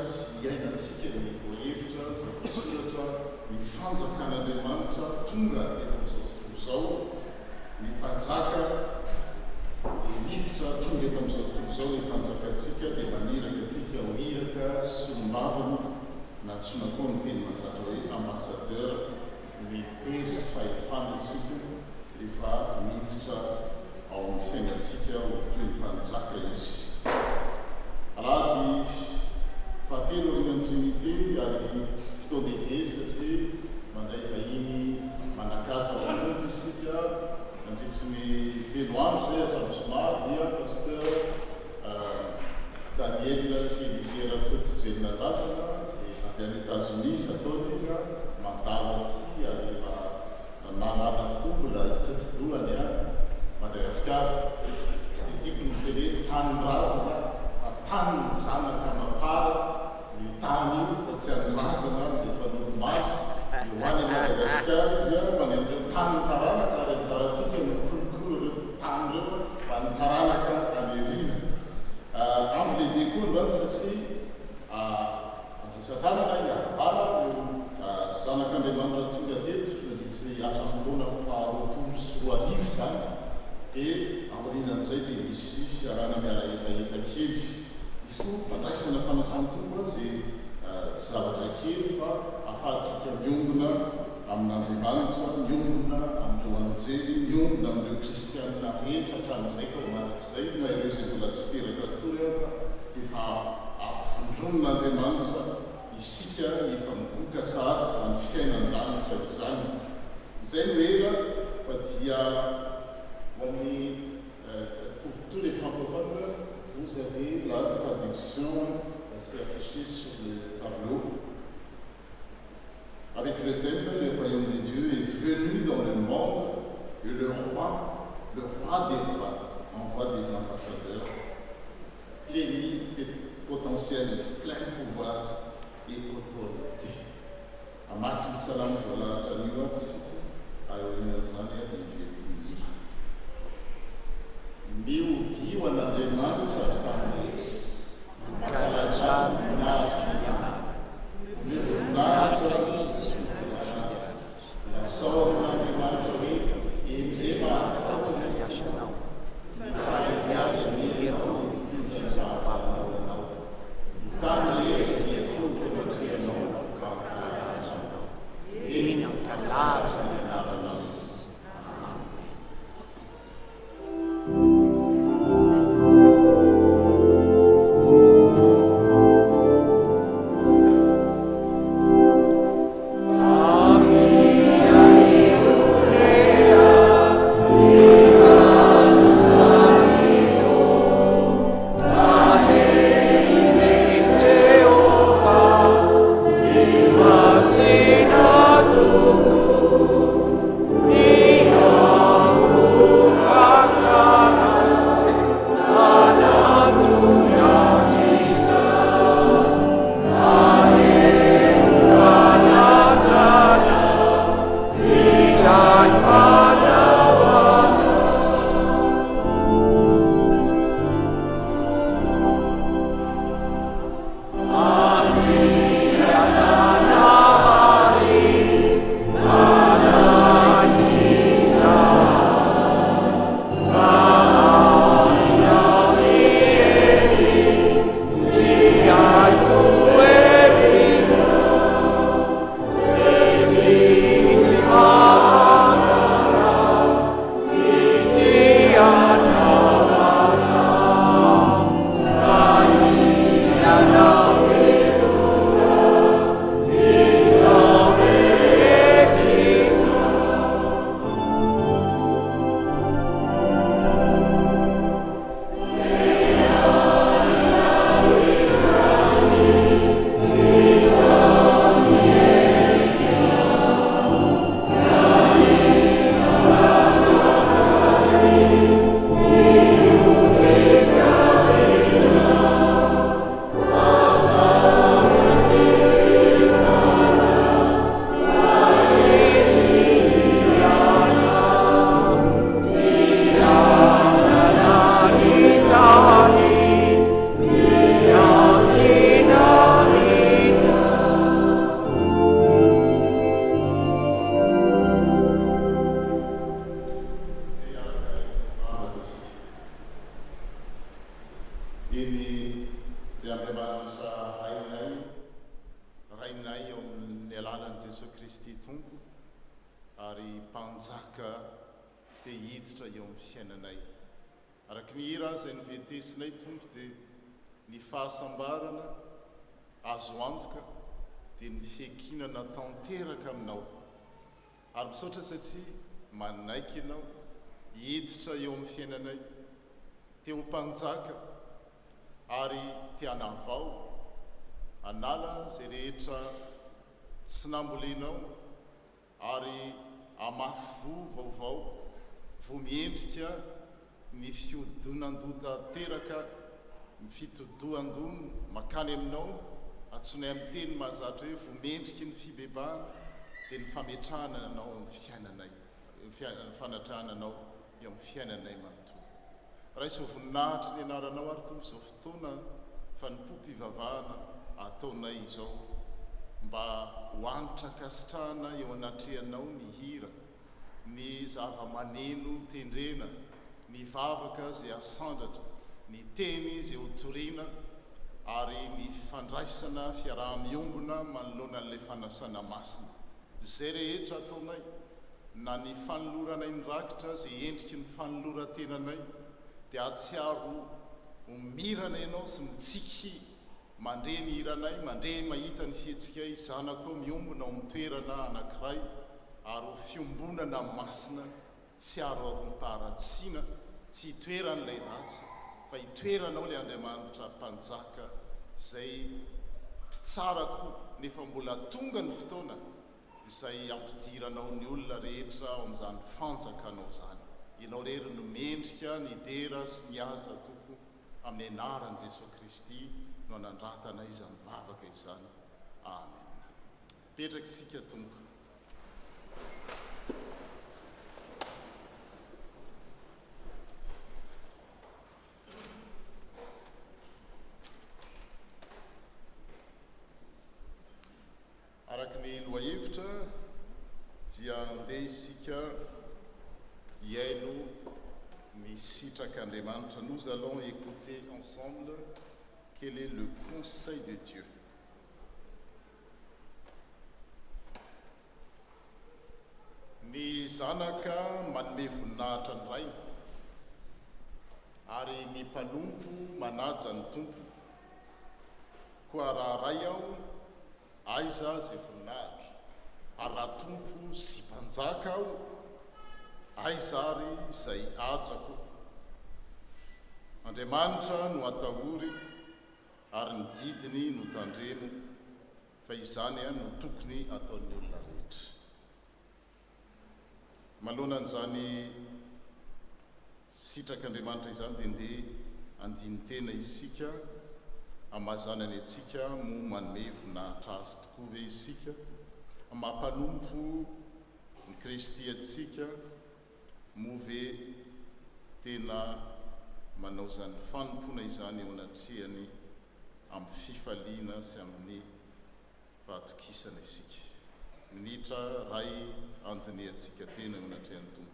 sy iainantsika ny voahevitra zavasoratra ny fanjakan'andriamanitra tonga etam'izao ny mpanjaka miditra tonga eto am'izao tontolo zao ny mpanjakantsika dia maniraka atsika ho iraka sombavana na tsona koa ny teny mazava hoe ambassadeur ny hery sy fahefana isika rehefa miditra ao amin'ny fiainantsika ho toy ny mpanjaka izy raha ty fahatelo reny trinité ary fotoan-dehibe satria mandray vahiny manakaja atompo isika mandritry ny telo andro zay hatramin'ny zoma dia pasteur Daniel sy Elisera Cotijelina Lasana zay avy any États-Unis ataony izy mandavatsy ary nanana kobola hitsatsidohany a Madagasikara tsy tiako ny tele tany-drazana tany ny zanaka mapara ny tany io fa tsy any-drazana zay fanolo-maso io any Madagasikara izy a manenreo tany taranaka ary anjaratsika no kolokolo reo tany reo mba ny taranaka any arina andro lehibe koa loany satria ampisatanana iarabala io zanak'andriamanitra tonga teto nandritry hatramin'ny taona faharoapolo sy roa arivo zany dia aorinan'izay dia misy fiarana miara etaeta kely misy koa fandraisana fanasantomba zay tsy zavatra kely fa ahafahantsika miongona amin'andriamanitra miongona amin'ireo anjely miongona amin'ireo kristianina rehetra hatramin'izay ka manak'izay na ireo zay mbola tsy teraka akory aza efa ampifondronin'andriamanitra isika efa miboka sahady zany fiainan-danitra izany izay no ela fa dia pour tous les francophones, vous avez la traduction assez affichée sur le tableau avec le thème « Le royaume de Dieu est venu dans le monde et le roi des rois, envoie des ambassadeurs plénipotentiels, plein pouvoir et autorité. » Amakil salam voilà Taniwa, à Zania et Vietnam. Mbiu an'andriamanitra taminy mankalazany nafiana ny voninahitra lasaorin'andriamanitra hoe endrema atatonaisanao ny fahaiazany heranao fijafafanao tany rehetra dia kokonatrianao kakalazanao eny ankalaza ny anaranao izy. alalan'i Jesosy Kristy tompo ary mpanjaka te hiditra eo amin'ny fiainanay. Araka ny hira izay novetesinay tompo dia ny fahasambarana azo antoka dia ny fiankinana tanteraka aminao. Ary misaotra satria manaiky ianao hiditra eo amin'ny fiainanay, teo mpanjaka ary tianavao anala izay rehetra tsy nambolenao ary amafo vaovao vo miendrika ny fiodonan-doha teraka ny fitodohan-dono makany aminao, antsonay amin'ny teny mahazatra hoe vo miendrika ny fibebahana dia ny fametrahana anao amin'ny fiainanay, ny fanatrahana anao eo amin'ny fiainanay manontolo. Raha isy voninahitra ny anaranao ary toy izao fotoana fa ny pompivavahana ataonay izao mba hoanitra kasitrahana eo anatrehanao ny hira, ny zava-maneno tendrena, ny vavaka izay asandratra, ny teny izay hotoriana ary ny fandraisana fiaraha-miombona manoloana n'ilay fanasana masina. Izay rehetra ataonay na ny fanoloranay ny rakitra izay endriky ny fanoloran-tenanay dia atsiaro homirana ianao sy mitsiky mandre ny hiranay, mandre mahita ny fihetsikay zanako miombona ao mitoerana anankiray ary ho fiombonana masina, tsy aro arom-paratsiana, tsy hitoeran'ilay ratsy fa hitoeranao ilay Andriamanitra mpanjaka izay mpitsarako nefa mbola tonga ny fotoana izay ampidiranao ny olona rehetra ao amin'izany fanjakanao zany. Ianao rery no mendrika ny dera sy ny aza toko amin'ny anaran'i Jesosy Kristy no anandratanay izany vavaka izany. Amen. Petraka isika tomoko. Araka ny lohahevitra dia andeha isika hiaino ny sitrak'Andriamanitra. Nous allons écouter ensemble quel est le conseil de Dieu. Ny zanaka manome voninahitra ny ray ary ny mpanompo manaja ny tompo. Koa raha ray aho aiza izay voninahitra, ary raha tompo sy mpanjaka aho aizary izay ajako. Andriamanitra no atahory ary ny didiny no tandremo, fa izany no tokony ataon'ny olona rehetra. Malohanan'izany sitrak'Andriamanitra izany dia ndeha andiny tena isika amazanany atsika mo manome voninahitra azy tokoa ve isika, mampanompo ny Kristy atsika mo ve tena manao izany fanompona izany eo anatrehany amin'ny fifaliana sy amin'ny fahatokisana isika. Minitra ray antony atsika tena eo anatrehany tompo.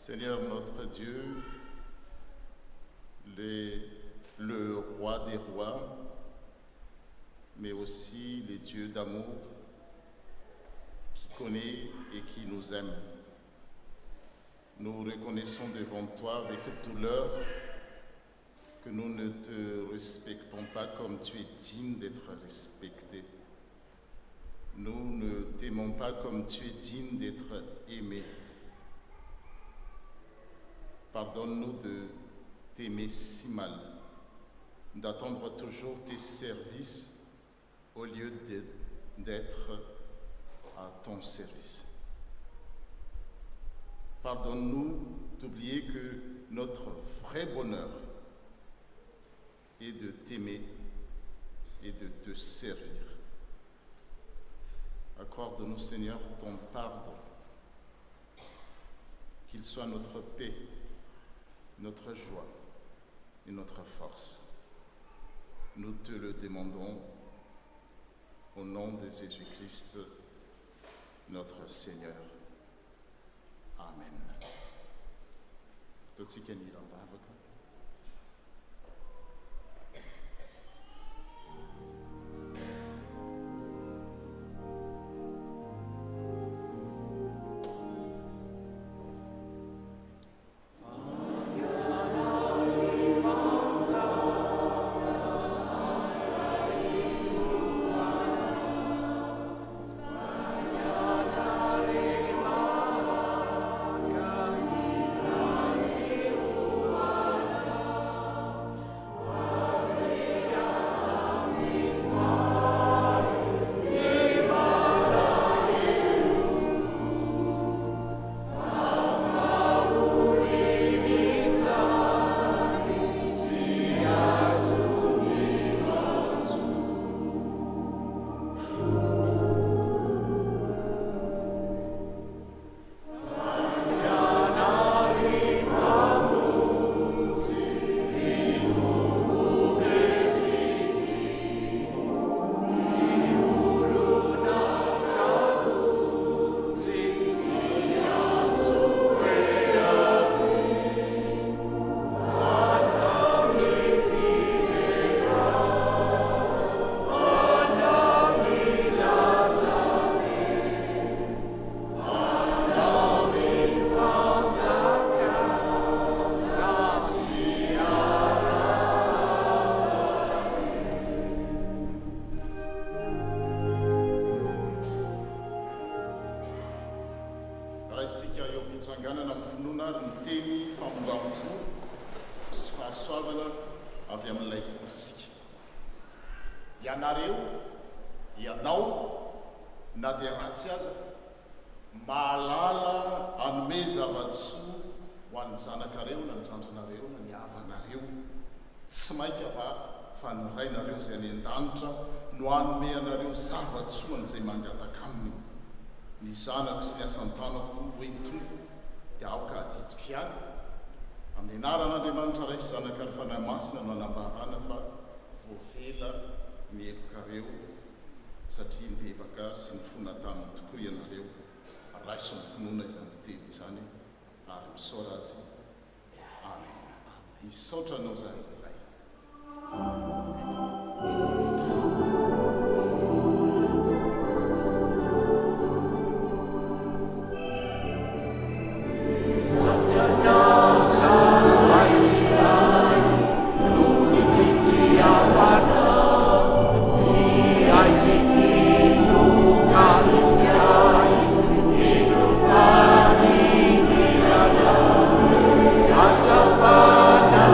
Seigneur notre Dieu, le roi des rois, mais aussi le Dieu d'amour qui connaît et qui nous aime. Nous reconnaissons devant toi avec douleur que nous ne te respectons pas comme tu es digne d'être respecté. Nous ne t'aimons pas comme tu es digne d'être aimé. Pardonne-nous de t'aimer si mal, d'attendre toujours tes services au lieu d'être à ton service. Pardonne-nous d'oublier que notre vrai bonheur est de t'aimer et de te servir. Accorde-nous, Seigneur, ton pardon, qu'il soit notre paix, notre joie et notre force. Nous te le demandons au nom de Jésus-Christ, notre Seigneur. Amen. Tot kan hier aan bavaka. Ianareo, ianao, na dia ratsy aza, mahalala anome zava-tsoa ho an'ny zanakareo na ny zandrinareo na ny havanareo. Tsy maika fa ny rainareo izay any an-danitra no hanome anareo zava-tsoa n'izay mangataka aminy. Ny zanako sy ny asan-tanako hoe tompo dia aoka atitiko ihany. Amin'ny anaran'Andriamanitra ray sy zanaka ary fanahy masina no anambarana fa voavela ny elokareo satria mibebaka sy ny fona taminy tokoa ianareo. Raisy ny finoana izany teny izany ary misaora azy. Amen. Misaotra anao zany iray. Asafana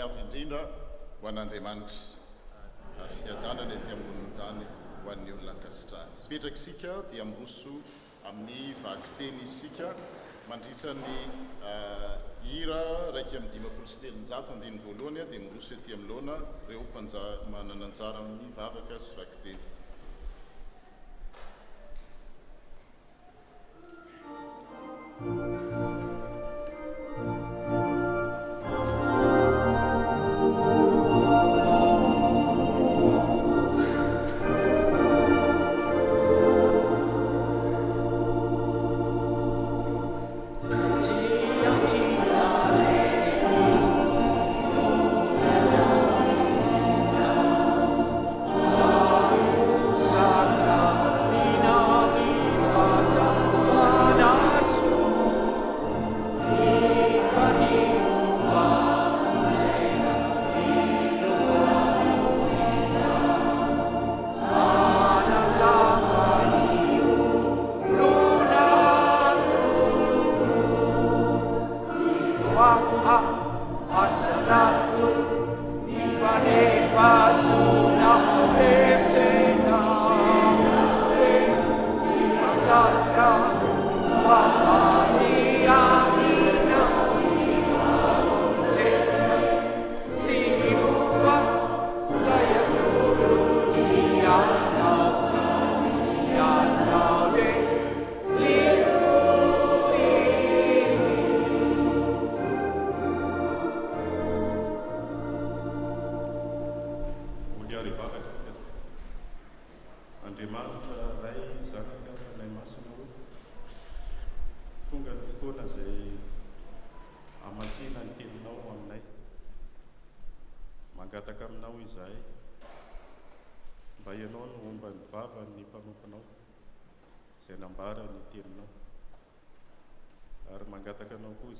avo indrindra ho an'Andriamanitra ary fiadanana ety ambonin'ny tany ho an'ny olona ankasitrahany. Petraka isika dia miroso amin'ny vakiteny isika mandritra ny hira raiky amin'ny 530 andiny voalohany dia miroso ety amin'ny loana reo manana anjara amin'ny vavaka sy vakiteny.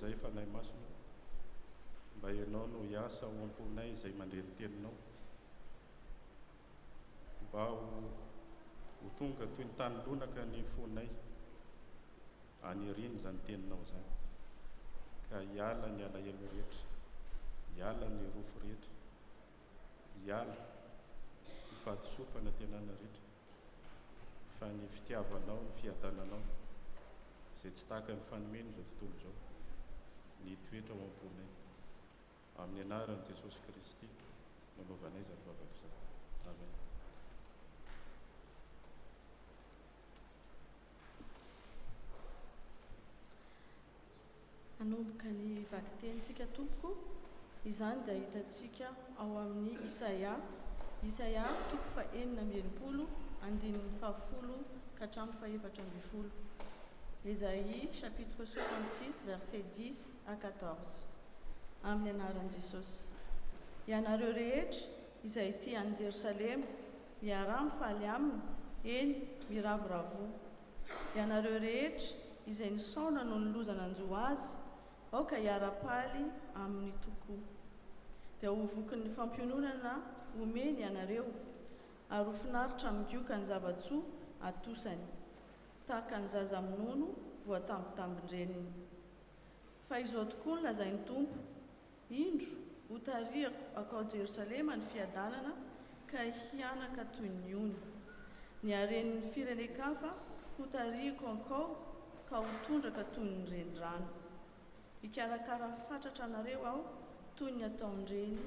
Zay fanay masona mba ianao no hiasa ho amponay izay mandre ny teninao mba ho tonga toy ny tany lonaka ny fonay aniriny zany teninao zany ka hiala ny alahelo rehetra, hiala ny rofo rehetra, hiala ny fahadisopana tenana rehetra fa ny fitiavanao, ny fiadananao izay tsy tahaka ny fanomeny izao tontolo izao ny toetra ho amponay amin'ny anaran'i Jesosy Kristy nanaovanay izany vavaka izany. Amen. Hanomboka ny vakitenisika tompoko, izany dia hitantsika ao amin'ny Isaia 4:9 andininy 10 ka hatramin'ny 11. Ésaïe chapitre 66 verset 10 à 14. Amin'ny anaran'i Jesosy. Ianareo rehetra izay ety any Jerusalema, miara-mifaly aminy, eny miravoravo. Ianareo rehetra izay nisaona no nilozana anjo azy, aoka hiara-paly amin'ny tokoa. Dia ho vokin'ny fampiononana omeny ianareo, ary ho finaritra migioka ny zava-tsoa atosany, tahaka ny zaza minono voatambitambin-dreniny. Fa izao tokoa ny lazain'ny Tompo, indro ho tarihako akao Jerusalema ny fiadanana ka hianaka toy ny ony. Ny haren'ny firenen-kafa ho tarihako akao ka ho tondraka toy ny renirano. Hikarakara fatratra anareo aho toy ny ataon-dreny,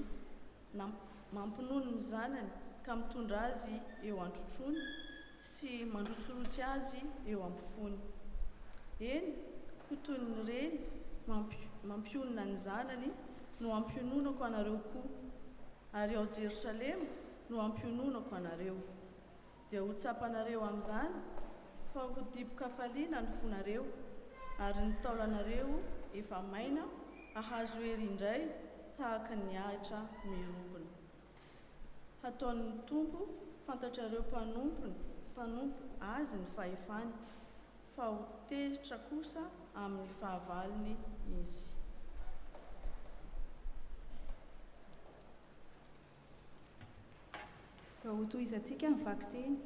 mampinono ny zanany ka mitondra azy eo an-trotrony sy mandrotsorotsy azy eo am-pifony. Eny, ho toy ny reny mampionona ny zanany no ampiononako anareo koa, ary ao Jerusalema no ampiononako anareo. Dia ho tsapanareo amin'izany fa ho dibo-kafaliana ny fonareo, ary ny taolanareo efa maina ahazo hery indray tahaka ny ahitra mirobona. Hataon'ny Tompo fantatrareo mpanompo azy ny fahefany, fa ho tezitra kosa amin'ny fahavaliny izy. Raha ho tohizantsika ny vakiteny,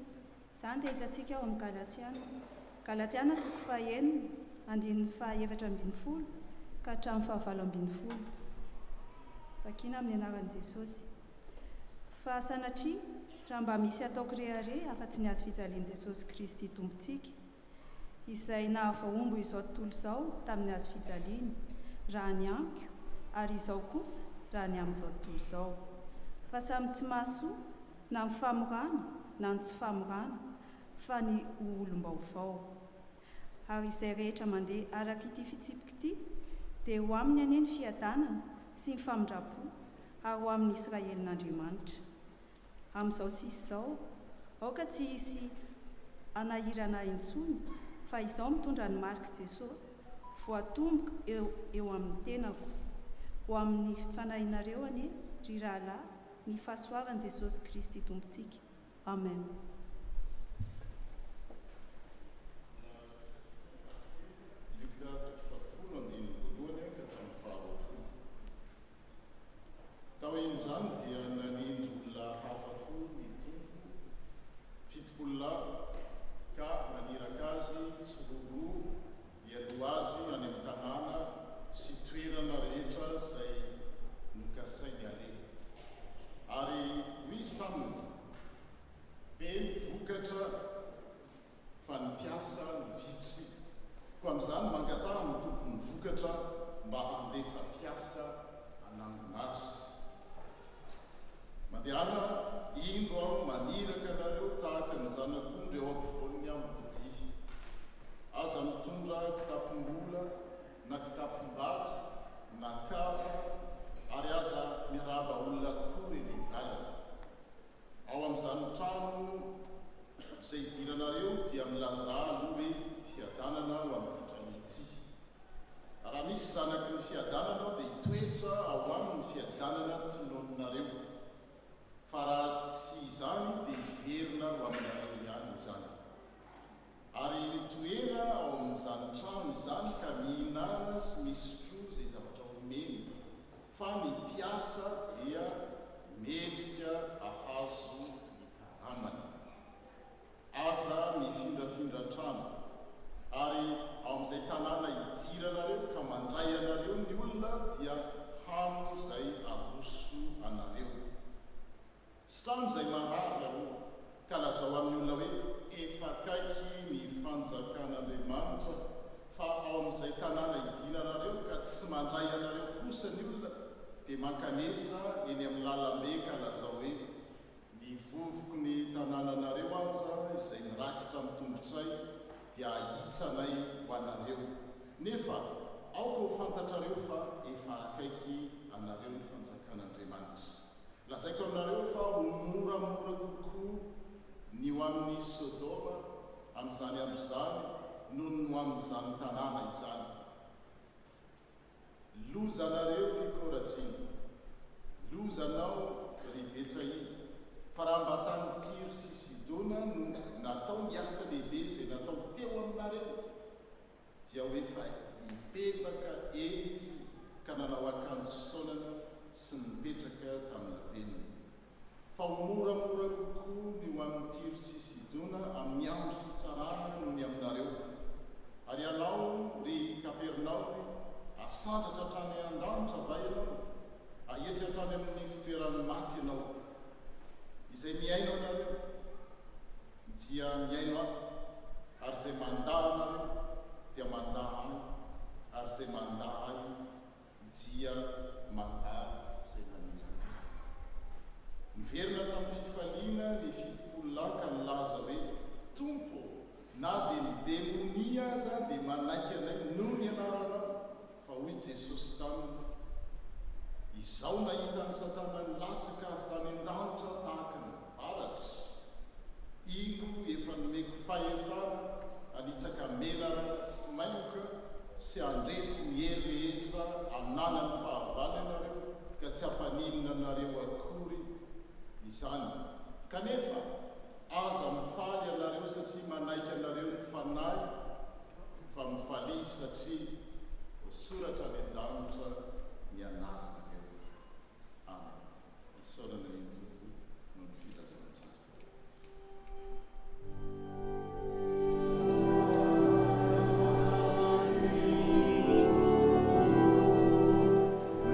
izany dia hitantsika ao amin'ny Galatiana 4:9 andininy 11 ka hatramin'ny 12. Vakiana amin'ny anaran'i Jesosy. Fa sanatria raha mba misy ataoko rehare afa-tsy ny azo fijalian'i Jesosy Kristy tompontsika, izay nahavaombo izao tontolo izao tamin'ny azo fijaliany, raha ny amiko ary izao kosa raha ny amin'izao tontolo izao. Fa samy tsy mahasoa na ny famorana na ny tsy famorana, fa ny olom-baovao. Ary izay rehetra mandeha araka ity fitsipika ity, dia ho aminy anie ny fiadanana sy ny famindrapo, ary ho amin'ny Israelin'Andriamanitra. Amin'izao sisy izao, aoka tsy hisy anahirana intsony, fa izao mitondra ny marika Jesosy, voatomboka eo amin'ny tenako, ho amin'ny fanahinareo anie ry rahalahy, ny fahasoavan'i Jesosy Kristy tompontsika. Amen. Tao in'izany dia nanindry olona hafa koa ny tompo, fitopolona ka maniraka azy tsy roroa hialoha azy any amin'ny tanàna sy toerana rehetra izay nokasainy aleha. Ary ho izy taminy be vokatra fa ny mpiasa ny vitsy, koa amin'izany mangataha ny tompony vokatra mba handefa mpiasa hanangona azy. Mandehana indro aho maniraka anareo tahaka ny zanak'ondry eo ampovoany ambody. Aza mitondra kitapom-bola na kitapom-batsy na kapa, ary aza miaraba olona kory ny lalana. Ao amin'izany trano izay idiranareo dia milaza aloha hoe fiadanana ho amin'ity trano ity. Raha misy zanaky ny fiadanana dia hitoetra ao aminy fiadanana tinoninareo. Fa raha tsy izany dia hiverina ho aminareo ihany izany. Ary mitoera ao amin'izany trano izany ka mihinana sy misotro izay zavatra omeny, fa ny mpiasa dia mendrika ahazo ny karamany. Aza mifindrafindra trano, ary ao amin'izay tanàna idiranareo ka mandray anareo ny olona dia hamo izay aroso anareo. Sy trano izay marary aho ka lazao amin'ny olona hoe efa akaiky ny fanjakan'Andriamanitra, fa ao amin'izay tanàna idiranareo ka tsy mandray anareo kosa ny olona, dia mankanesa eny amin'ny lalambe ka lazao hoe ny vovoko ny tanànanareo aza izay mirakitra amin'ny tombotray dia ahitsanay ho anareo. Nefa aoka ho fantatrareo fa efa akaiky anareo ny fanjakan'Andriamanitra. Lazaiko aminareo fa ho moramora kokoa ny ho amin'ny Sodoma amin'izany andro izany noho ny ho amin'izany tanàna izany. Lozanareo ny Korazina, lozanao ry Betsaida, fa raha mba tany Tiro sy Sidona no natao miasa lehibe izay natao teo aminareo, dia ho efa mipetraka eny izy ka nanao akanjo saonana sy mipetraka tamin'ny laveniny. Fa ho moramora kokoa ny ho amin'ny Tiro sy Sidona amin'ny andro fitsarana noho ny aminareo. Ary ianao ry Kapernaume, asandratra hatrany an-danitra va ianao, ahetra hatrany amin'ny fitoeran'ny maty ianao. Izay miaino anareo dia miaino ahy, ary izay mandahy anareo dia mandahy ahy, ary izay mandahy ahy dia mandahy izay naniraka ahy. Miverina tamin'ny fifaliana ny fitopolona ka nilaza hoe Tompo, na dia ny demonia aza dia manaiky anay noho ny anaranao. Fa hoy Jesosy taminy, izao nahita ny Satana nilatsaka avy tany an-danitra tahaka ny varatra. Ino efa nomeko fahefana hanitsaka melarana sy maioka sy andresy ny hery rehetra hananany fahavalo ianareo ka tsy hampaninona anareo akory izany. Kanefa aza mifaly anareo satria manaiky anareo ny fanahy, fa mifaly satria voasoratra any an-danitra ny anaranareo. Amen. Isaorana ny Tompo no ny filazantsika.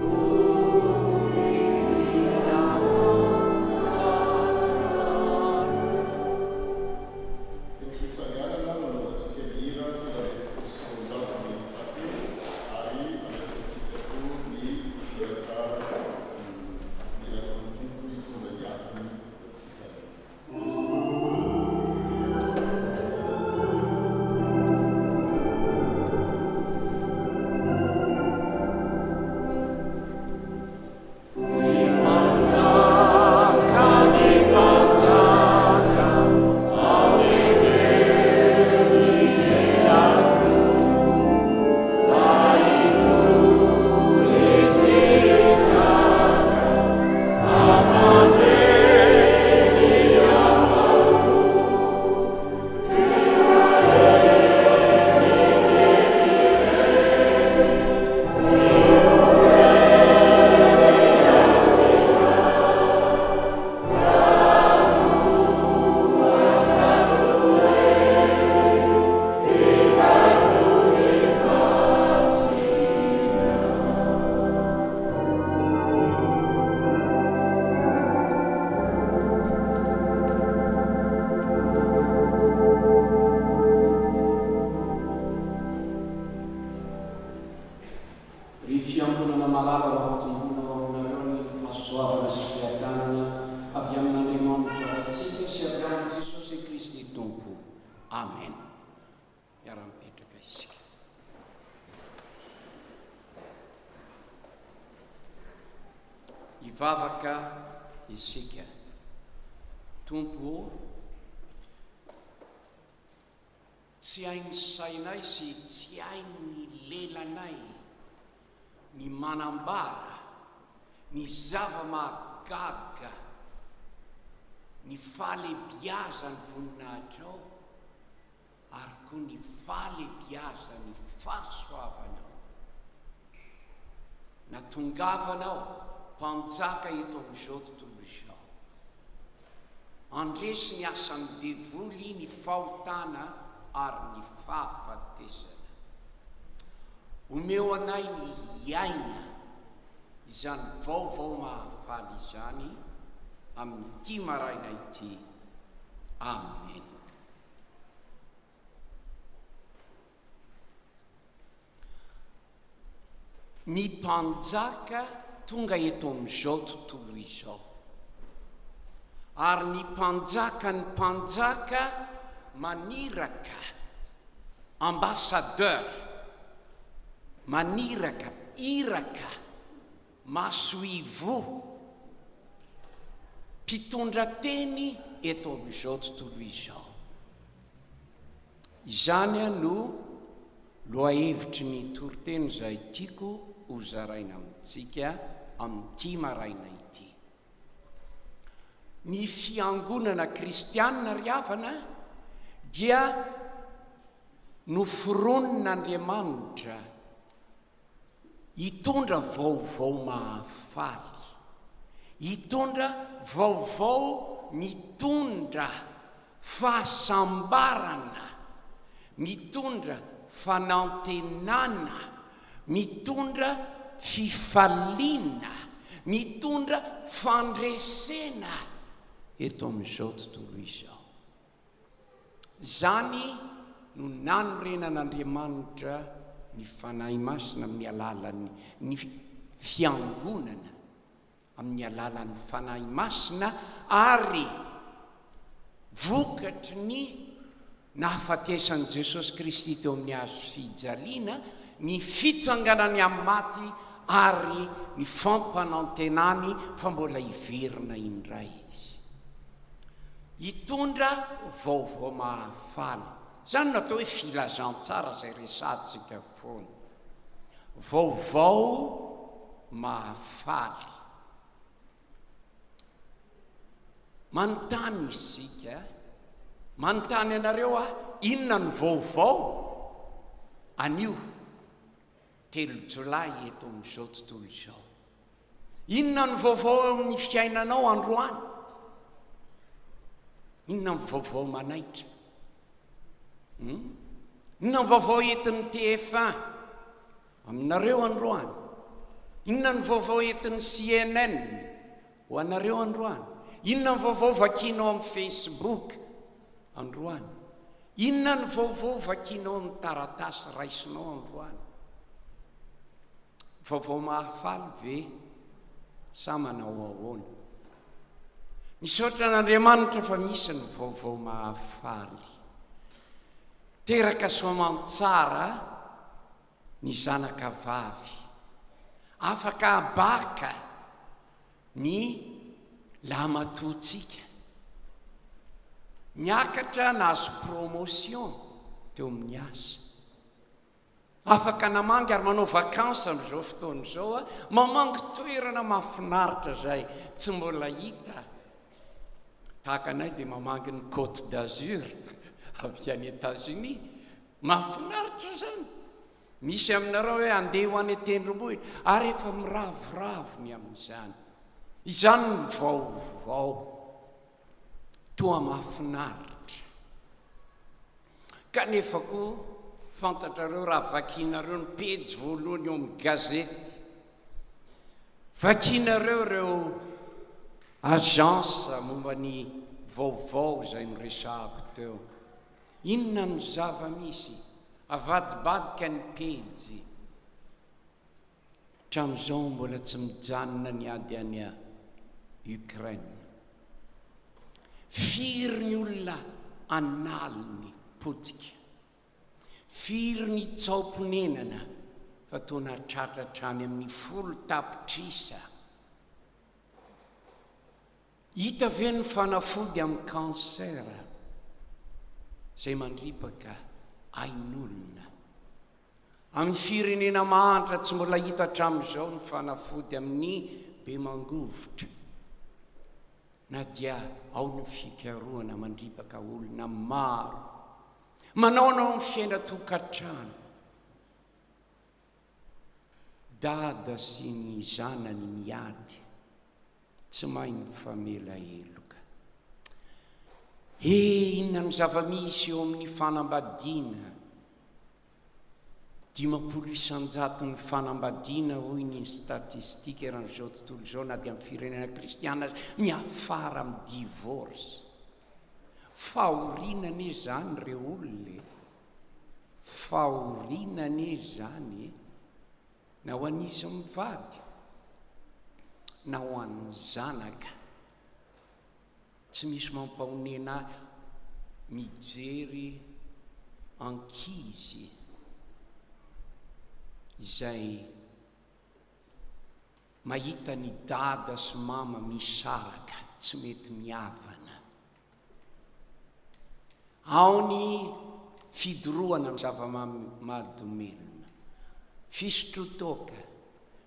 Glory fahasoavana sy fiadanana avy amin'Andriamanitra antsika sy avy amin'ny Jesosy Kristy Tompo. Amen. Miara-mipetraka isika. Ivavaka isika. Tompo, tsy hainy sainay sy tsy hainy lelanay ny manambara ny zava-mahagaga ny falebiazany voninahitrao ary koa ny falebiazany fahasoavanao. Natongavanao mpanjaka eto amin'izao tontolo izao. Andresy ny asan'ny devoly ny fahotana ary ny fahafatesana. Omeo anay ny hiaina izany vaovao mahafaly izany amin'ity maraina ity. Amen. Ny mpanjaka tonga eto amin'izao tontolo izao. Ary ny mpanjaka maniraka ambassadeur, maniraka, iraka, masoivo, mpitondra teny eto amin'izao tontolo izao. Izany no lohahevitry ny toriteny izay tiako ho zaraina amintsika amin'ity maraina ity. Ny fiangonana kristianina ry havana dia noforonon'Andriamanitra hitondra vaovao mahafaly, hitondra vaovao mitondra fahasambarana, mitondra fanantenana, mitondra fifaliana, mitondra fandresena eto amin'izao tontolo izao. Zany no nanorenan'Andriamanitra ny fanahy masina amin'ny alalan'ny ny fiangonana amin'ny alalan'ny fanahy masina ary vokatry ny nahafatesan'i Jesosy Kristy teo amin'ny hazo fijaliana, ny fitsanganany amin'ny maty ary ny fampanantenany fa mbola hiverina indray izy. Hitondra vaovao mahafaly. Zany natao hoe filazantsara izay resantsika foana. Vaovao mahafaly. Manontany isika, manontany anareo inona ny vaovao anio 3 Jolay eto amin'izao tontolo izao. Inona ny vaovao amin'ny fiainanao androany? Inona ny vaovao manaitra? Inona ny vaovao entin'ny TF1 aminareo androany? Inona ny vaovao entin'ny CNN ho anareo androany? Inona ny vaovao vakianao amin'ny Facebook androany? Inona ny vaovao vakianao amin'ny taratasy raisinao androany? Vaovao mahafaly ve sa manao ahoana? Misaotra n'Andriamanitra fa misy ny vaovao mahafaly. Teraka soamantsara ny zanaka vavy, afaka abaka ny lamatoantsika, miakatra nahazo promotion teo amin'ny asa, afaka namangy ary manao vakansa amin'izao fotoana izao, mamangy toerana mahafinaritra zay tsy mbola hita. Tahaka anay dia mamangy ny Côte d'Azur avy any États-Unis, mahafinaritra zany. Misy aminareo hoe andeha ho any tendrombohitra ary efa miravoravo ny amin'izany. Izany ny vaovao toa mahafinaritra. Kanefa koa fantatrareo raha vakianareo ny pejy voalohany eo amin'ny gazety, vakianareo ireo agence momba ny vaovao izay noresahako teo. Inona ny zava-misy? Avadibadika ny pejy. Hatramin'izao mbola tsy mijanona ny ady any Ukraine. Firy ny olona analiny potika, firy ny tsaomponenana fa tona tratratrany amin'ny 10 tapitrisa. Hita ve ny fanafody amin'ny kansera izay mandripaka ain'olona. Amin'ny firenena mahantra tsy mbola hita hatramin'izao ny fanafody amin'ny bemangovotra, na dia ao ny fikaroana mandripaka olona maro. Manaonao ny fiaina tokantrano, dada sy ny zanany miady, tsy mahay ny famela eloka. Inona ny zava-misy eo amin'ny fanambadiana? 500 ny fanambadiana hoy ny statistika eran'izao tontolo izao, na dia amin'ny firenena kristiana miafara amin'ny divorce. Fahorinana zany reo olona, fahorinana zany na ho an'izy mivady na ho an'ny zanaka. Tsy misy mampahonena mijery ankizy izay mahita ny dada sy mama misaraka, tsy mety mihavana. Ao ny fidorohana amin'ny zava-mahadomelona, fisotrotoka,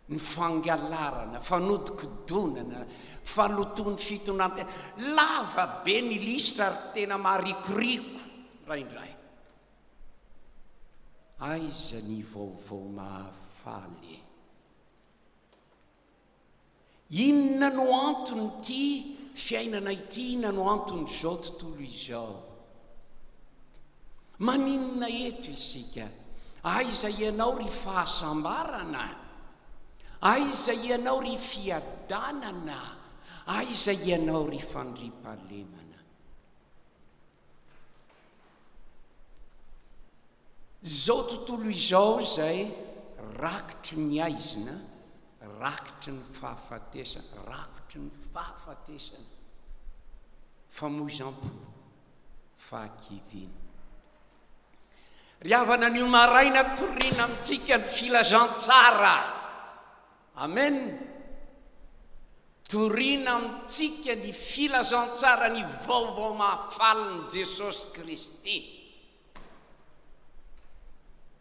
ny fangalarana, fanodikodonana, faloton'ny fitonantena. Lava be ny listra ary tena maharikoriko raindray. Aiza ny vaovao mahafaly? Inona no antony ity fiainana ity? Inona no antony izao tontolo izao? Maninona eto isika? Aiza ianao ry fahasambarana? Aiza ianao ry fiadanana? Aiza ianao ry fandriampahalemana? Zao tontolo izao zay rakitry ny aizina, rakitry ny fahafatesana, rakitry ny fahafatesana, famoizam-po, fahakivina. Ry havana ny maraina toriana amintsika ny filazantsara. Amen. Toriana amintsika ny filazantsara, ny vaovao mahafaly ny Jesosy Kristy.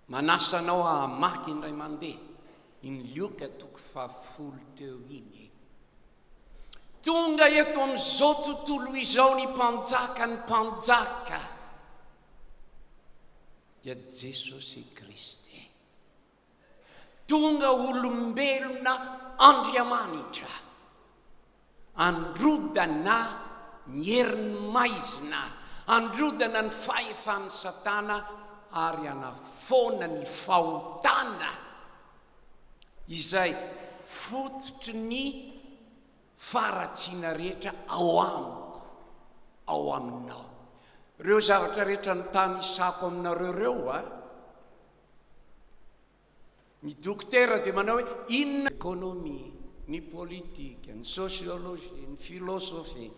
Manasanao hamaky indray mandeha iny Lioka 10 teo iny. Tonga eto amin'izao tontolo izao ny mpanjaka, ny mpanjaka dia Jesosy Kristy. Tonga olombelona Andriamanitra, androdana ny herin'ny maizina, androdana ny fahefan'ny Satana, ary anafona ny fahotana izay fototry ny faratsiana rehetra ao amiko, ao aminao. Reo zavatra rehetra ny tany isako aminareo reo, ny dokotera dia manao hoe inona ekonomia, ny politika, ny sosiolojia, ny filosofia.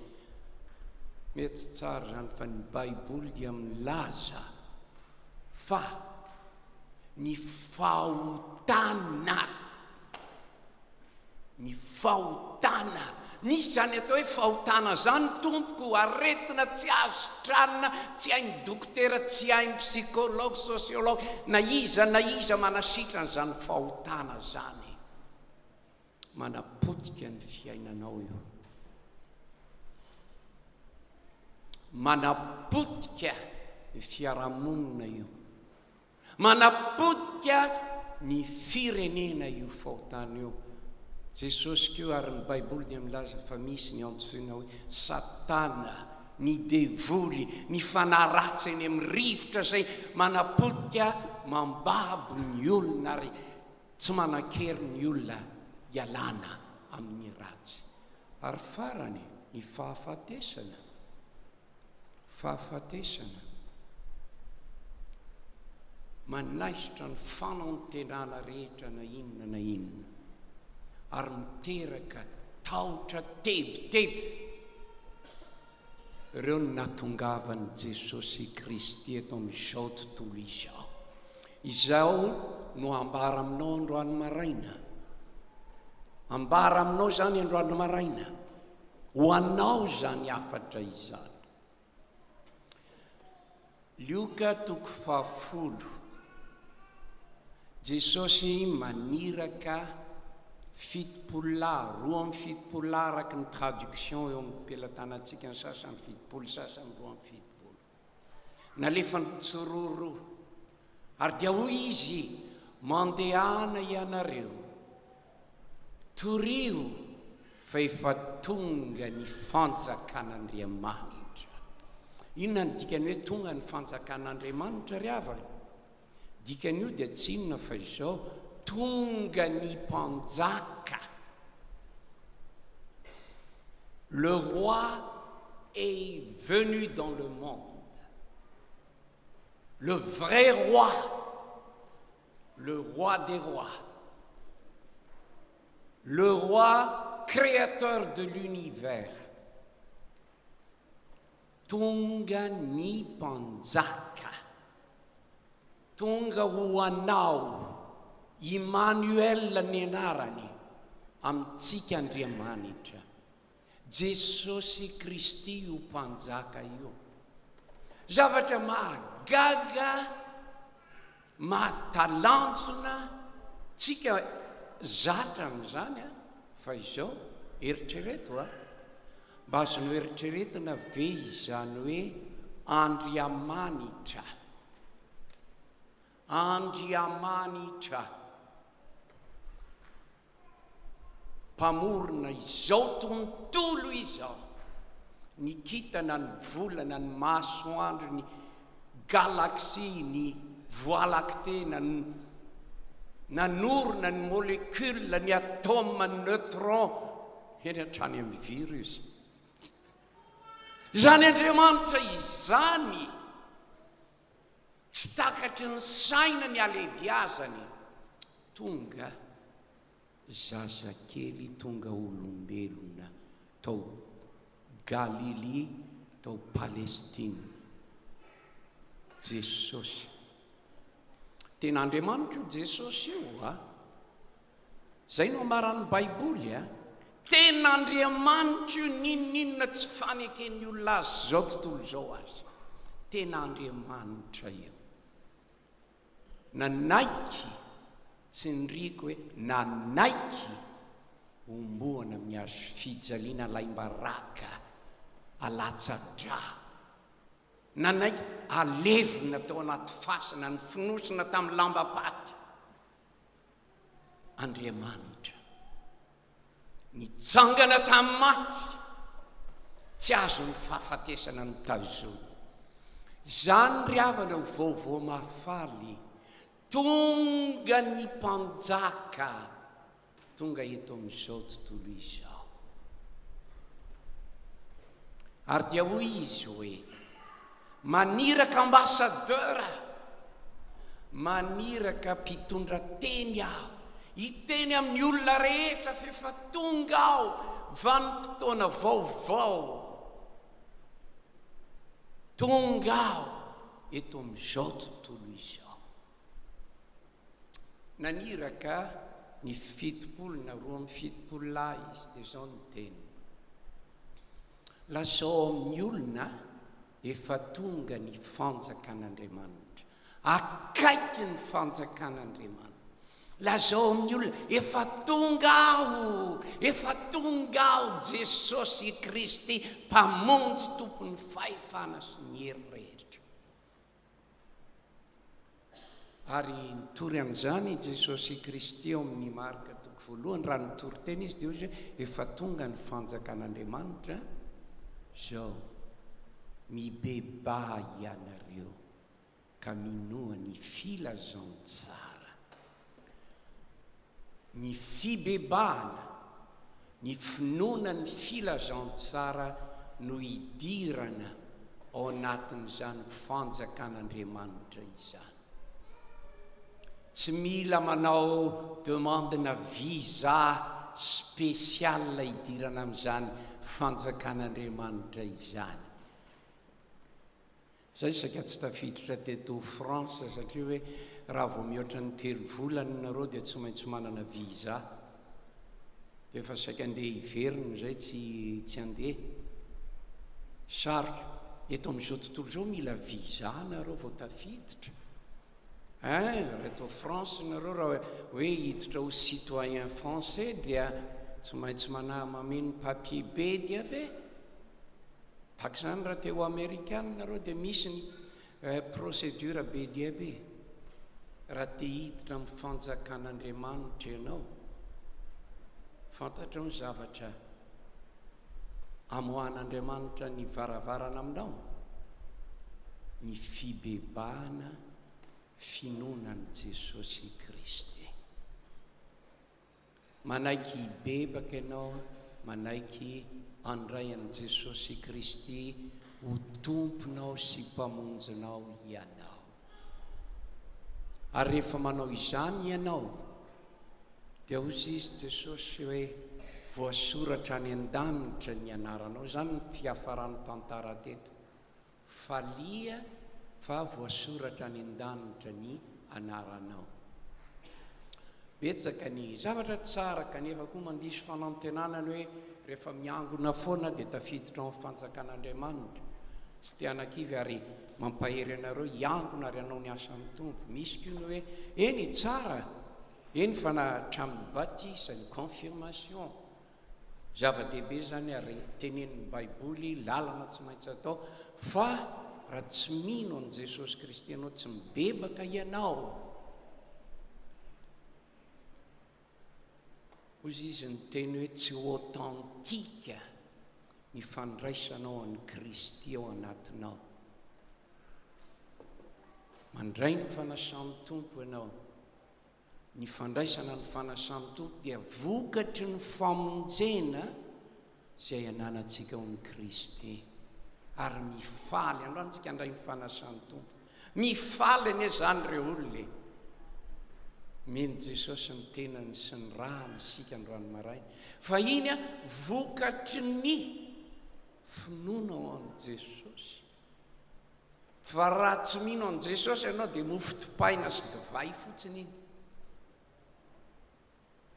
Mety tsara zany fa ny Baiboly dia milaza fa ny fahotana, ny fahotana, nisy zany atao hoe fahotana zany tompoko aretina tsy azo tranona, tsy hain'ny dokotera, tsy hain'ny psikology, sosiology, na iza manasitrana zany fahotana zany. Manapotika ny fiainanao io, manapotika ny fiarahamonina io, manapotika ny firenena io fahotana io. Jesosy keo ary ny Baiboly dia milaza fa misy ny antsoina hoe Satana, ny devoly, ny fanaratsiny amin'ny rivotra zay manapotika mambabo ny olona ary tsy manan-kery ny olona hialana amin'ny ratsy. Ary farany ny fahafatesana, fahafatesana manaisitra ny fanaontenana rehetra na inona na inona, ary miteraka tahotra tebiteby ireo no natongavan'i Jesosy Kristy eto amin'izao tontolo izao. Izao no ambara aminao androany maraina. Ambara aminao zany androany maraina. Ho anao zany afatra izany. Lioka 10. Jesosy maniraka 7 7 araky ny traduction eo amin'ny pelatanatsika ny sasany 7 sasany 7. Nalefa nitsororo ary dia hoy izy mandehana ianareo torio fa efa tonga ny fanjakan'Andriamanitra. Inona ny dikany hoe tonga ny fanjakan'Andriamanitra ry havana? Dikan'io dia tsy inona fa izao, tonga ny mpanjaka. Le roi est venu dans le monde. Le vrai roi, le roi des rois, le roi créateur de l'univers. Tonga ny mpanjaka. Tonga ho anao. Emmanuel ny anarany amintsika Andriamanitra. Jesosy Kristy io mpanjaka io. Zavatra mahagaga, mahatalanjona, tsika zatra amin'izany fa izao eritrereto mba azonao eritreretina ve izany hoe Andriamanitra. Andriamanitra. Mpamorona izao tontolo izao, ny kitana, ny volana, ny masoandro, ny galaxie, ny voie lactée, nanorona, ny molécule, ny atome, ny neutron, eny hatrany amin'ny virus. Zany Andriamanitra izany, tsy takatry ny saina ny alebiazany, tonga zazakely, tonga olombelona, tao Galilée, tao Palestine. Jesosy. Ten'Andriamanitra io Jesosy io zay no amaran'ny Baiboly Ten'Andriamanitra io, ninninona tsy faneken'ny olona azy zao tontolo zao azy. Ten'Andriamanitra io. Nanaiky, tsy niriko hoe nanaiky omboana miazo fijaliana laimbaraka alatsadra. Nanaiky alevina tao anaty fasana, ny finosina tamin'ny lambapaty. Andriamanitra nitsangana tamin'ny maty, tsy azo ny fahafatesana ny tazona. Zany ry havana ho vaovao mahafaly, tonga ny mpanjaka, tonga eto amin'izao tontolo izao. Ary dia hoy izy hoe maniraka ambassadeur, maniraka mpitondra teny aho, hiteny amin'ny olona rehetra fa efa tonga aho, vanim-potoana vaovao. Tonga aho eto amin'izao tontolo izao. Naniraka ny 7 na 7 lahy izy dia zao ny teny. Lazao amin'ny olona efa tonga ny fanjakan'Andriamanitra, akaiky ny fanjakan'Andriamanitra. Lazao amin'ny olona efa tonga aho, Jesosy Kristy, mpamonjy tompon'ny fahefana sy ny hery rehetra. Ary nitory amin'izany Jesosy Kristy eo amin'ny Marka 1 raha nitory teny izy dia hoe efa tonga ny fanjakan'Andriamanitra. Zao mibeba ianareo ka minoa ny filazantsara. Ny fibebahana, ny finoana ny filazantsara no idirana ao anatin'izany fanjakan'Andriamanitra izany. Tsy mila manao demandena visa spesiala idirana amin'izany fanjakan'andriamanitra izany. Zay saka tsy tafiditra teto France satria hoe raha vao mihoatra ny 3 volana nareo dia tsy maintsy manana viza. Dia efa saika andeha hiverina zay tsy andeha. Sarotra. Eto amin'izao tontolo izao mila viza nareo vao tafiditra. Reto France nareo raha hoe hiditra ho citoyen français dia tsy maintsy mameno papier be dia be. Taka izany raha teo Amerikana nareo dia misy ny procédure be dia be. Raha te hiditra amin'ny fanjakan'Andriamanitra ianao, fantatra ny zavatra amohan'Andriamanitra ny varavarana aminao, ny fibebahana finoanan'i Jesosy Kristy. Manaiky hibebaka ianao, manaiky handray an'i Jesosy Kristy ho tomponao sy mpamonjinao ianao. Ary rehefa manao izany ianao, dia hozy izy Jesosy hoe voasoratra any an-danitra ny anaranao. Zany ny fiafaran'ny tantara teto. Falia fa voasoratra any an-danitra ny anaranao. Betsaka ny zavatra tsara kanefa koa mandisy fanantenanany hoe rehefa miangona foana dia tafiditra amin'ny fanjakan'Andriamanitra. Tsy te anakivy ary mampahery anareo hiangona ary anao ny asan'ny tompo. Misy koa ny hoe eny tsara, eny fa na hatramin'ny batisa, ny confirmation, zava-dehibe zany ary tenenin'ny baiboly, lalana tsy maintsy atao. Fa raha tsy mino an' Jesosy Kristy ianao, tsy mibebaka ianao, hozy izy ny teny hoe tsy authentika ny fandraisanao an'i Kristy ao anatinao. Mandray ny fanasan'ny tompo ianao. Ny fandraisana ny fanasan'ny tompo dia vokatry ny famonjena izay ananantsika ao an'i Kristy. Ary mifaly, androany tsika handray ny fanasan'ny tompo. Mifaly anie zany ireo olona. Meny Jesosy ny tenany sy ny rahany sika androany maraina. Fa iny vokatry ny finoana ao an' Jesosy. Fa raha tsy mino an' Jesosy ianao dia mofo topaina sy divay fotsiny iny.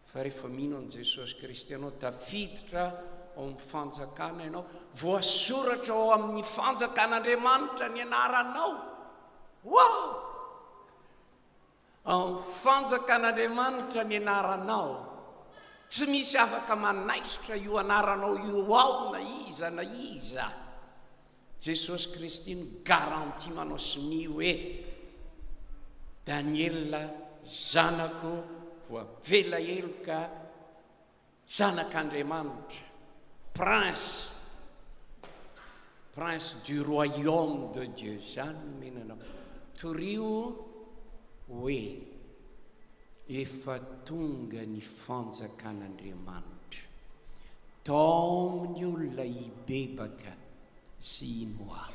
Fa rehefa mino an' Jesosy Kristy ianao, tafiditra ao amin'ny fanjakana ianao, voasoratra ao amin'ny fanjakan'Andriamanitra ny anaranao. Wow! Ao fanjakan'Andriamanitra ny anaranao. Tsy misy afaka manaisitra io anaranao io ao na iza na iza. Jesosy Kristy ny garanti manao simi hoe Daniela zanako voavela eloka, zanak'Andriamanitra, prince du royaume de Dieu. Zany menanao torio hoe efa tonga ny fanjakan'Andriamanitra. Tao amin'ny olona hibebaka sy inoa.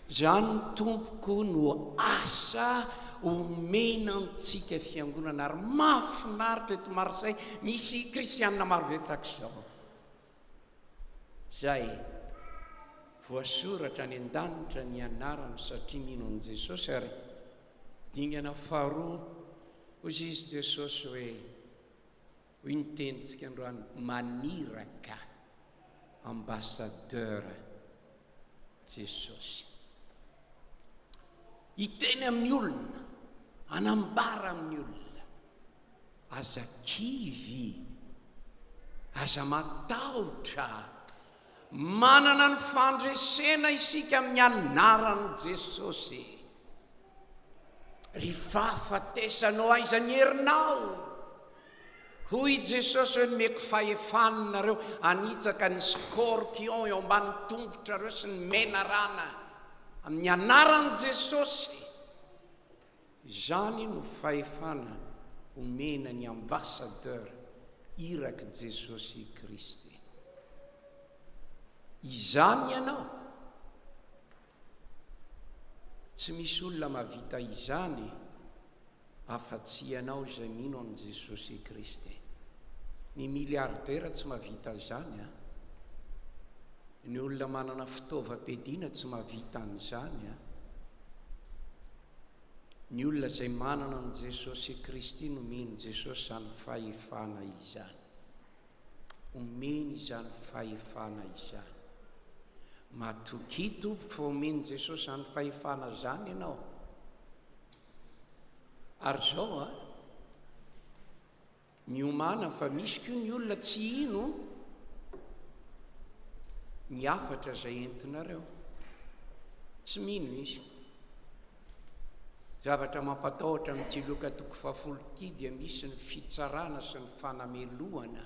Zany tompoko no asa omena antsika fiangonana. Ary mahafinaritra eto Marseille misy kristianina maro be takizao. Zay voasoratra any an-danitra ny anarany satria mino an' Jesosy. Ary dingana faharoa, hozy izy Jesosy hoe hoy ny tenitsika androany, maniraka ambassadeur Jesosy. Hiteny amin'ny olona, anambara amin'ny olona, aza kivy, aza matahotra, manana ny fandresena isika amin'ny anaran'i Jesosy. Ry fahafatesanao aiza ny herinao. Hoy Jesosy hoe meko fahefana nareo anitsaka ny scorpion eo ambany tongotra reo sy ny menarana amin'ny anaran'i Jesosy. Izany no fahefana omena ny ambassadeur iraka Jesosy Kristy. Izany ianao. Tsy misy olona mahavita izany afa-tsy ianao izay mino an' Jesosy Kristy. ny miliardera tsy mahavita an'izany a, ny olona manana fitaovam-piadiana tsy mahavita an'izany a, ny olona izay manana an' Jesosy Kristy no omeny Jesosy zany fahefana izany, omeny izany fahefana izany. Matoki tompoko fa omeny Jesosy zany fahefana zany ianao. Ary zao a, miomana fa misy koa ny olona tsy ino ny afatra izay entinareo, tsy mino izy. Zavatra mampatahotra amin'ity loka toko 7 ity dia misy ny fitsarana sy ny fanameloana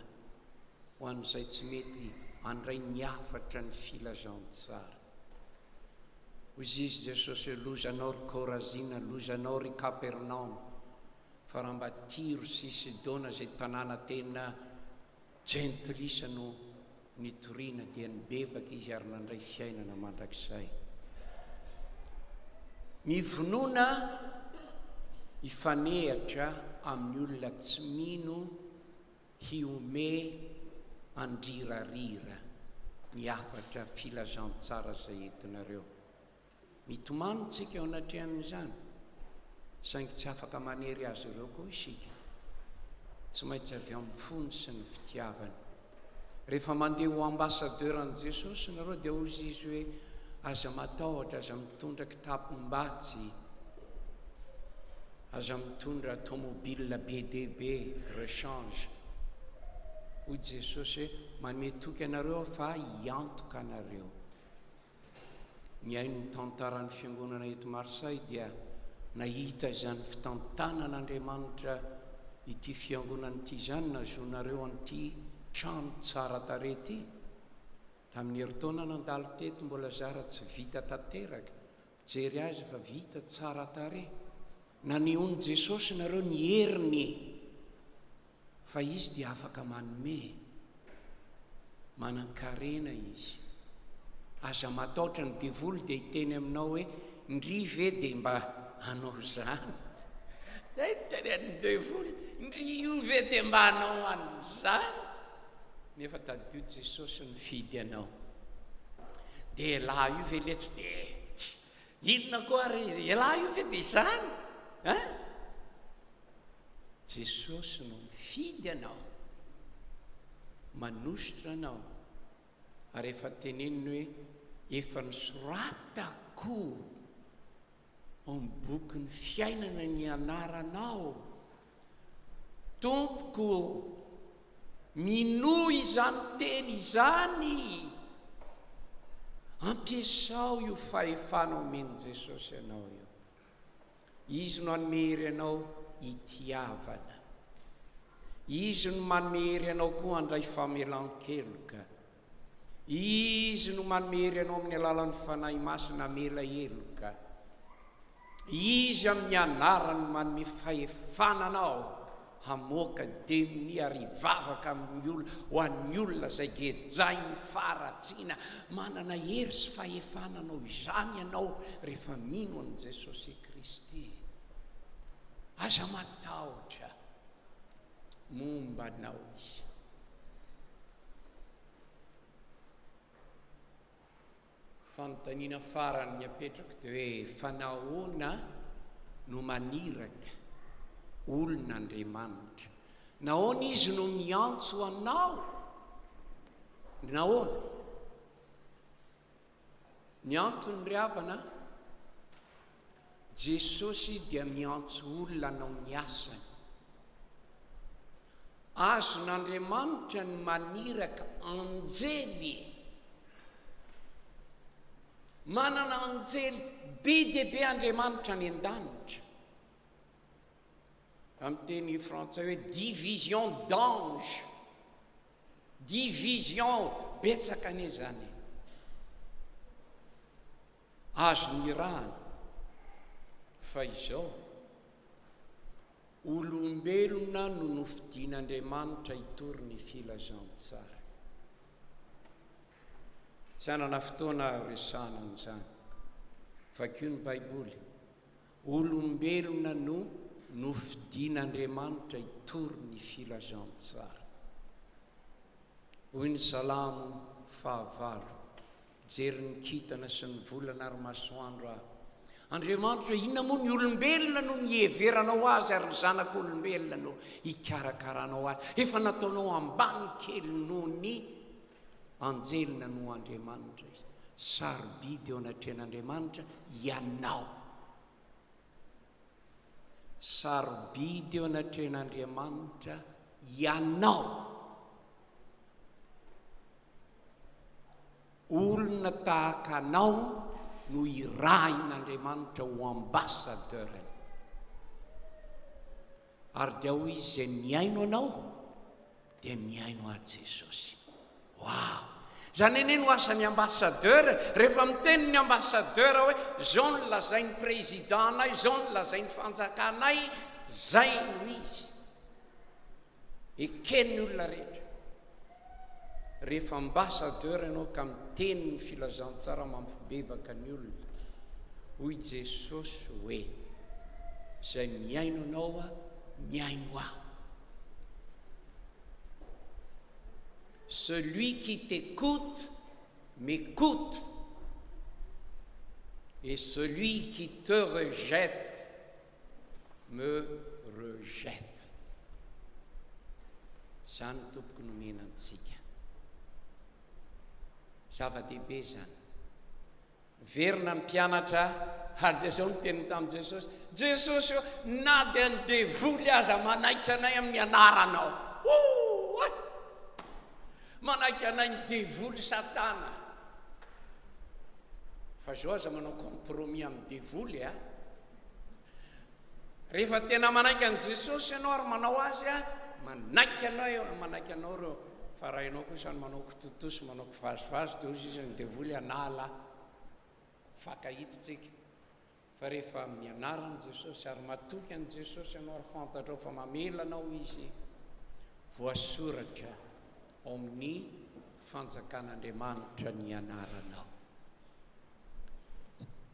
ho an'izay tsy mety andray ny afatra ny filazantsara. Hozy izy Jesosy hoe lozanao ry Korazina, lozanao ry Kapernaoma, fa raha mba Tiro sy Sidona izay tanàna tena jentilisa no nitoriana dia nibebaka izy ary nandray fiainana mandrakizay. Mivonoana hifanehatra amin'ny olona tsy mino hiome andrirarira ny afatra filazantsara izay entinareo. Mitomano tsika eo anatrehan'izany, saingy tsy afaka manery azy ireo koa isika, tsy maintsy avy amin'ny fony sy ny fitiavana. Rehefa mandeha ho ambassadeur an' Jesosy nareo dia hozy izy hoe aza matahotra, aza mitondra kitapo-mbatsy, aza mitondra tomobile be dia be, rechange. Hoy Jesosy hoe manome toky anareo fa hiantoka anareo. Ny haino ny tantaran'ny fiangonana eto Marseille dia nahita izany fitantanan'Andriamanitra ity fiangonana ity izany, nazonareo an'ity trano tsara tare ity. Tamin'ny heritaona nandalo teto mbola zara tsy vita tanteraka, jery azy fa vita tsara tare. Nanehoany Jesosy nareo ny heriny fa izy dia afaka manome, manan-karena izy. Aza matahotra ny devoly dia hiteny aminao hoe ndry ve dia mba hanao zany. Teny devoly, ndry io ve dia mba hanao an'izany. Nefa tadio Jesosy nifidy anao. Dia lahy io ve le tsy dia inona koa ary lahy io ve dia izany a? Jesosy no mifidy anao, manositra anao, ary efa teneniny hoe efa nisoratako ao amin'ny boky ny fiainana ny anaranao. Tompoko, minohy izany teny izany, ampiasao io fahefana omeny Jesosy ianao io. Izy no hanome hery anao hitiavana, izy no manome hery anao koa handray famelan-keloka, izy no manome hery anao amin'ny alalan'ny fanahy masina mela heloka, izy amin'ny anarany manome fahefana anao hamoaka demony ary hivavaka amin'ny olona, ho an'ny olona izay gejainy faratsiana. Manana hery sy fahefana anao izany ianao rehefa mino an' Jesosy Kristy. Aza matahotra momba anao izy. Fanontaniana farany apetrako dia hoe fa nahoana no maniraka olon'Andriamanitra? Nahoana izy no miantso anao? Nahoana? Ny antony ry havana, Jesosy dia miantso olona hanao ny asany. Azon'Andriamanitra ny maniraka anjely, manana anjely be dia be Andriamanitra ny an-danitra. Amin'ny teny frantsay hoe division d'ange, division betsaka ane zany. Azo ny rahana fa izao olombelona no nofidian'Andriamanitra hitory ny filazantsara. Tsy hanana fotoana resahana an'izany, fa koa ny Baiboly, olombelona no nofidian'Andriamanitra hitory ny filazantsara. hoy ny salamo 5 jery ny kitana sy ny volana ary masoandro aho Andriamanitra inona moa ny olombelona no nieveranao azy ary ny zanak'olombelona no hikarakaranao azy efa nataonao ambany kely noho ny anjelina no Andriamanitra izy sarobidy eo anatrehan'Andriamanitra ianao sarobidy eo anatrehan'Andriamanitra ianao olona tahaka anao no irahin'Andriamanitra ho ambassadeurany ary dia hoy izy zay miaino anao dia miaino a Jesosy wow zany eny no asan'ny ambassadeur rehefa miteny ny ambassadeur hoe zao no lazain'ny président anay zao no lazain'ny fanjakanay zay no izy eken'ny olona rehetra rehefa ambassadeur ianao ka miteny ny filazantsara mampibebaka ny olona hoy Jesosy hoe zay miaino anao a miaino aho celui qui t'écoute m'écoute et celui qui te rejette me rejette zany tompoko nomenantsika zava-dehibe zany verina ny mpianatra ary dia zao no teniny tamin'i Jesosy Jesosy na dia ny devoly aza manaiky anay amin'ny anaranao manaiky anay ny devoly Satana fa zao aza manao compromis amin'ny devoly a rehefa tena manaiky an' Jesosy ianao ary manao azy a manaiky anao manaiky anao reo fa raha ianao kosa ny manao kitotoso manao kivazivazy dia ozy izy ny devoly anala fakahitsitsika fa rehefa mianaran' Jesosy ary matoky an' Jesosy ianao ary fantatrao fa mamela anao izy voasoratra ao amin'ny fanjakan'Andriamanitra ny anaranao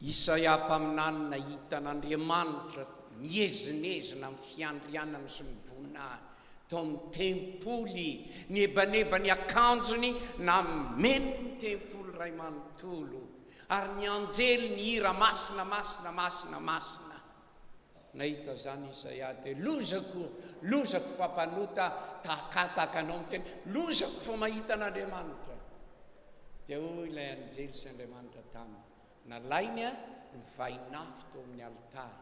Isaia mpaminanina hitan'Andriamanitra miezinezina amin'ny fiandrianana sy mivoninahitra tao amin'ny tempoly ny ebaneba ny akanjony na meno ny tempoly ray manontolo ary ny anjely ny hira masina masina masina masina nahita zany Isaia dia lozako fampanota tahakataka anao miteny lozako fa mahita an'Andriamanitra dia hoy ilay anjely sy Andriamanitra taminy nalainy a ny vainafo tao amin'ny altara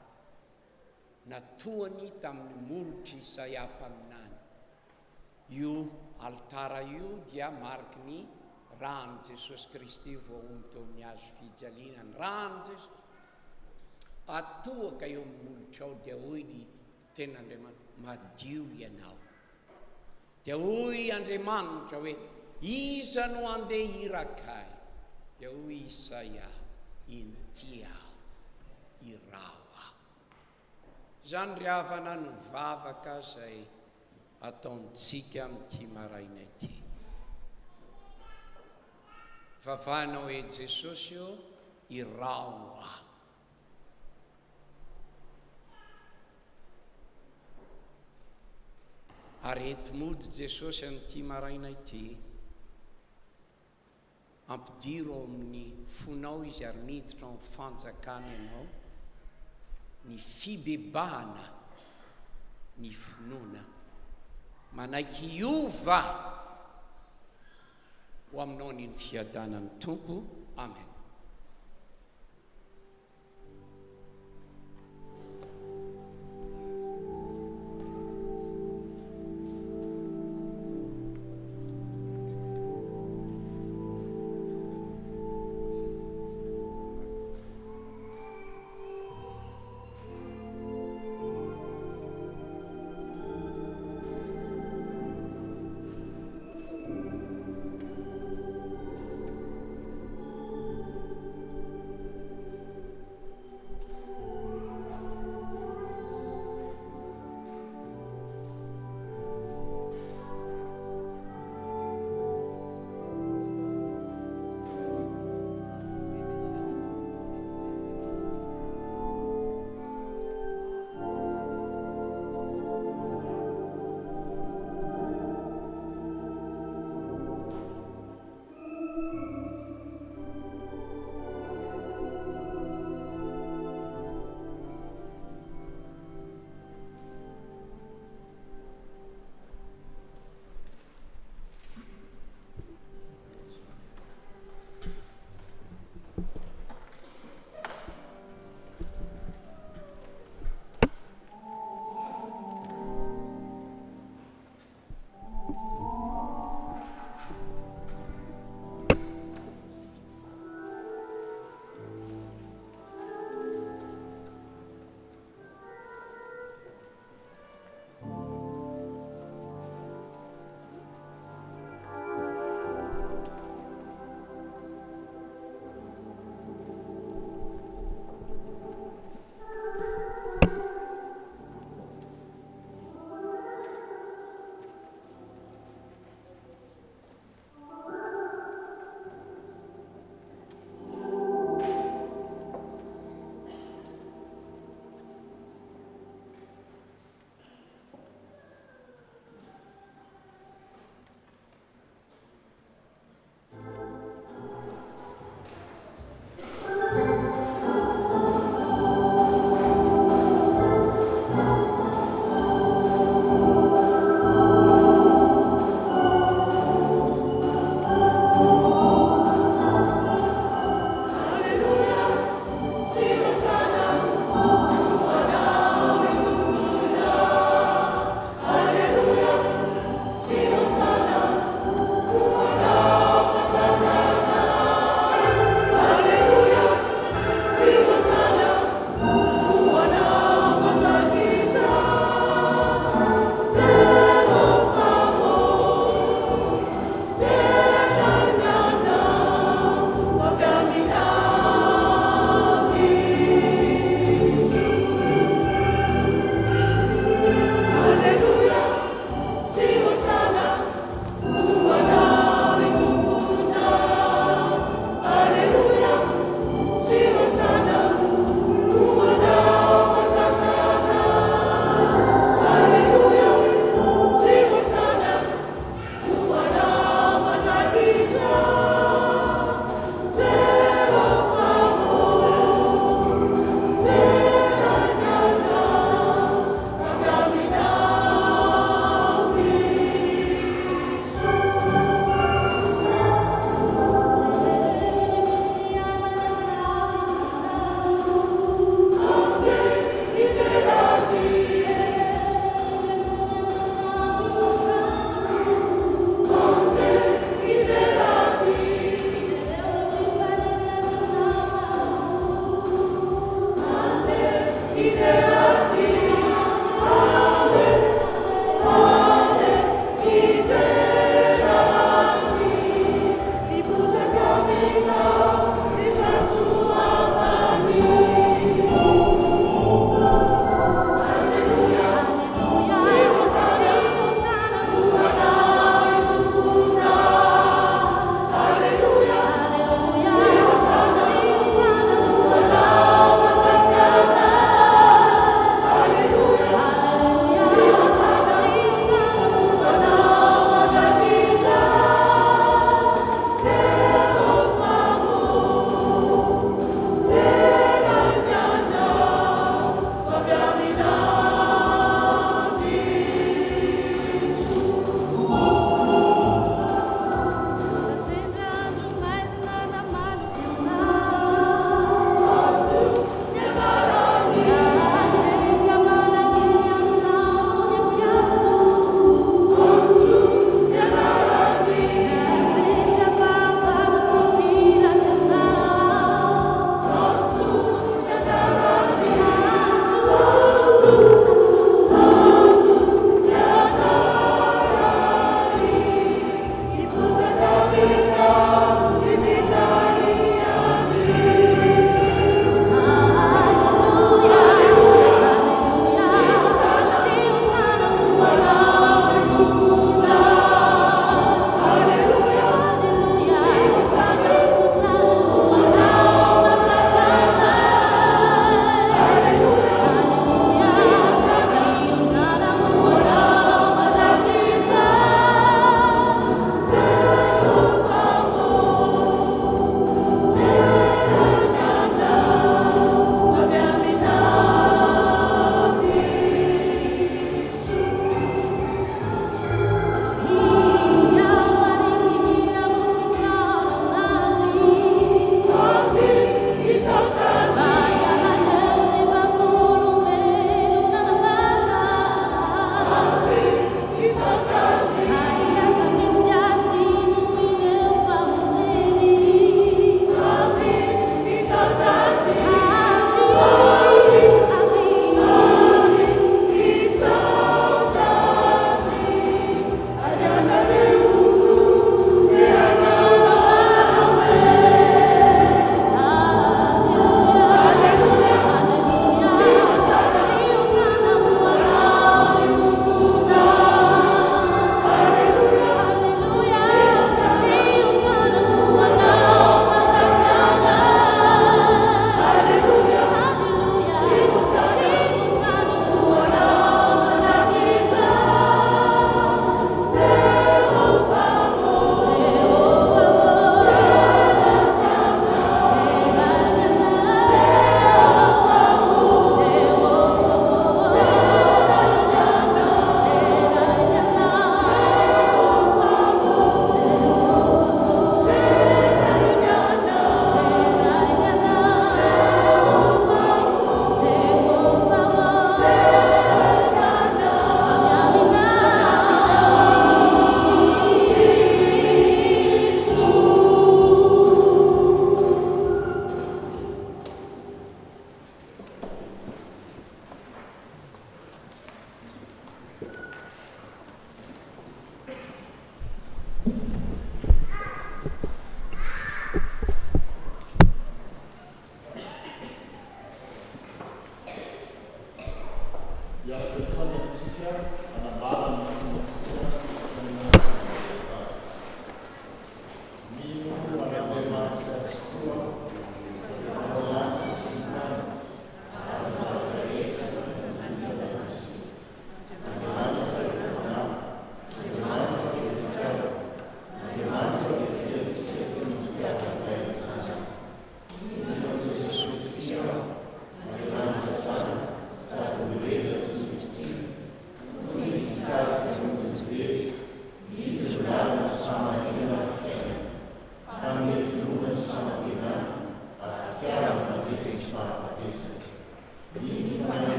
natoany tamin'ny molotra Isaia mpaminany io altara io dia mariky ny rany Jesosy Kristy voaomby tao amin'ny hazo fijaliana ny rany Jesosy atoaka eo amin'ny molotra ao dia hoy ny ten'Andriamanitra madio ianao dia hoy Andriamanitra hoe iza no andeha hirakay dia hoy Isaia intia irawa zany ry havana ny vavaka zay ataontsika amin'ity maraina ity vavanao hoe Jesosy io irawa ary entomody Jesosy amin'ity maraina ity ampidiro ao amin'ny fonao izy ary miditra ao amin'ny fanjakana ianao ny fibebahana ny finoana manaiky iova ho aminao ny fiadanan'ny Tompo amen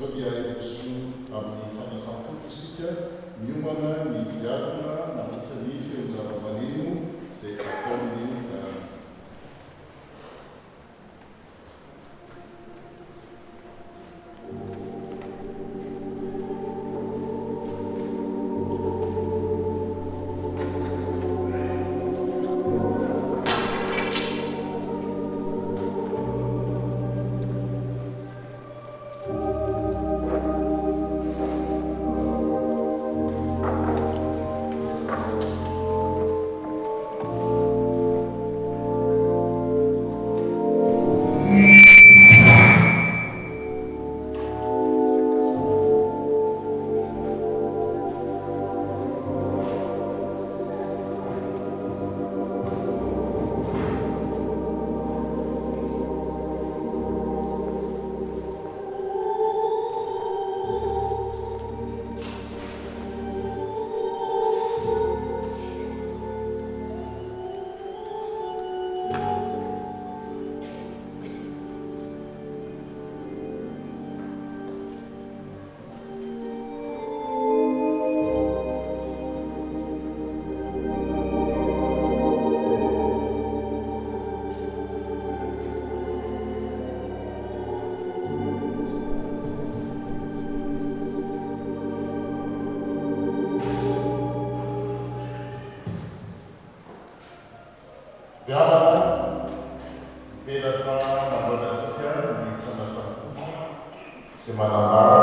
zao dia eroso amin'ny fanasan-tomposika miomana ny diadina nahitra ny feonjara-maneno izay ataony Biarana velatra nambaratsika ny fanasan-tompo sy manambara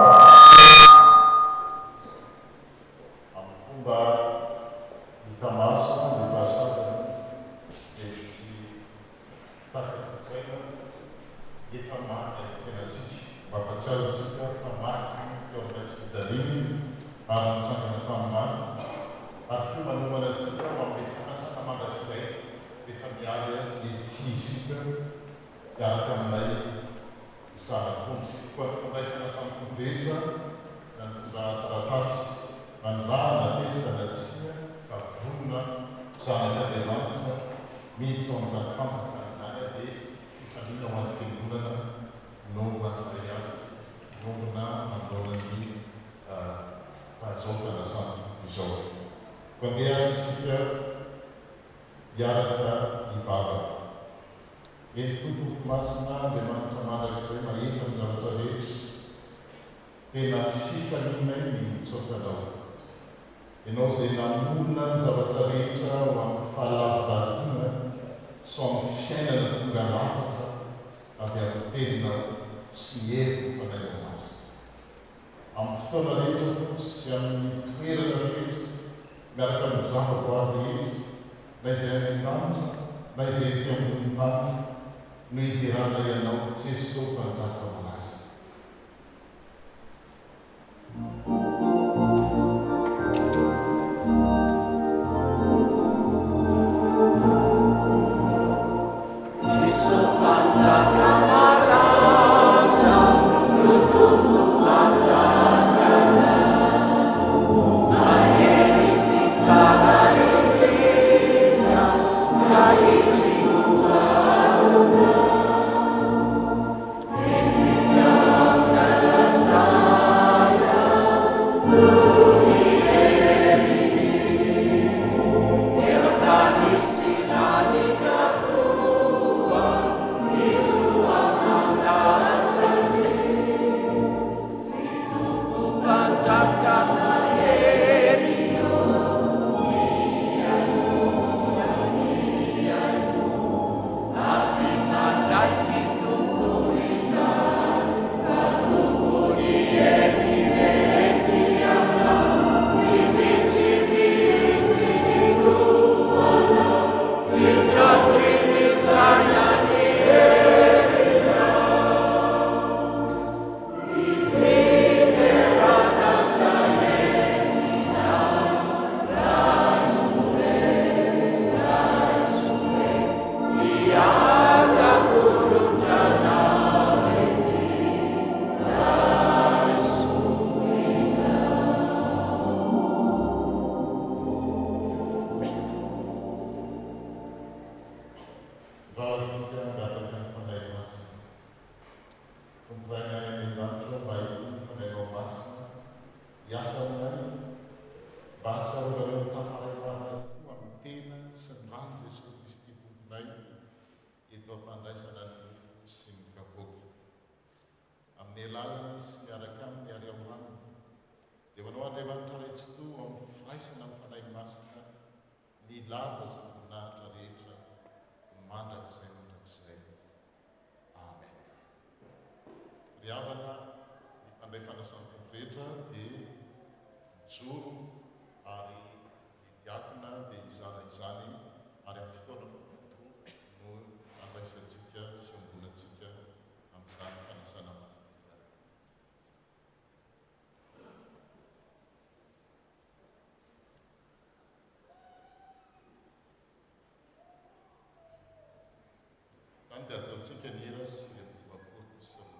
amin'ny fomba hita maso ny fahasoavana dia tsy takatsaina efa maty tenantsika mampatsiaro antsika fa maty teo amin'ny fijaliana ary mitsangana tamin'ny maty ary koa manomana antsika amin'ny fanasana mandrakizay efa mialy etsisika miaraka aminay zanakomsy koatonay fanasan'ny rehetra naratasy manorahana testanatsia ka vonona zanak'Andriamanitra miditra ao amin'izany fanjakana izany dia fifaliana ho an'ny fiangonana no matonay azy nomona mandroanany fahazao fanasana izao. Mandeha sika miaraka hivavaka. Mety tontolo masina Andriamanitra mandrakizay mahefa ny zavatra rehetra. Tena fifaliana ny mitsokanao. Ianao izay namonina ny zavatra rehetra ho amin'ny fahalavodadiana sy amin'ny fiainana tonga lafatra avy amin'ny teninao sy ny hery fanainao azy. Amin'ny fotoana rehetra sy amin'ny toerana rehetra miaraka amin'ny zavaboary rehetra na izay Andriamanitra na izay ty ambony tany no hidirana ianao Jesosy mpanjaka malaza. Kumpulan yang dibantu baik hiasa aminay mba hatsarovareo tafaraimahay koa amin'ny tena sy ny rano Jesosy Kristy tomponay eto ampandraisana ny sy ny kapoaka amin'ny alalany sy miaraka amin'ny ary aminy dia manao Andriamanitra raitsy to amin'ny firaisana amin'ny fanahy masina ny laza sy ny voninahitra rehetra mandrakizay mandrakizay. Amen. Ry havana ny mpandray fanasany tompo rehetra dia mijoro ary ny diakona dia izana izany ary amin'ny fotoana fotoana no andraisantsika sy ombonatsika amin'izany fanasana masina izany. Izany dia ataontsika ny hira sy ny dimampolo sy ny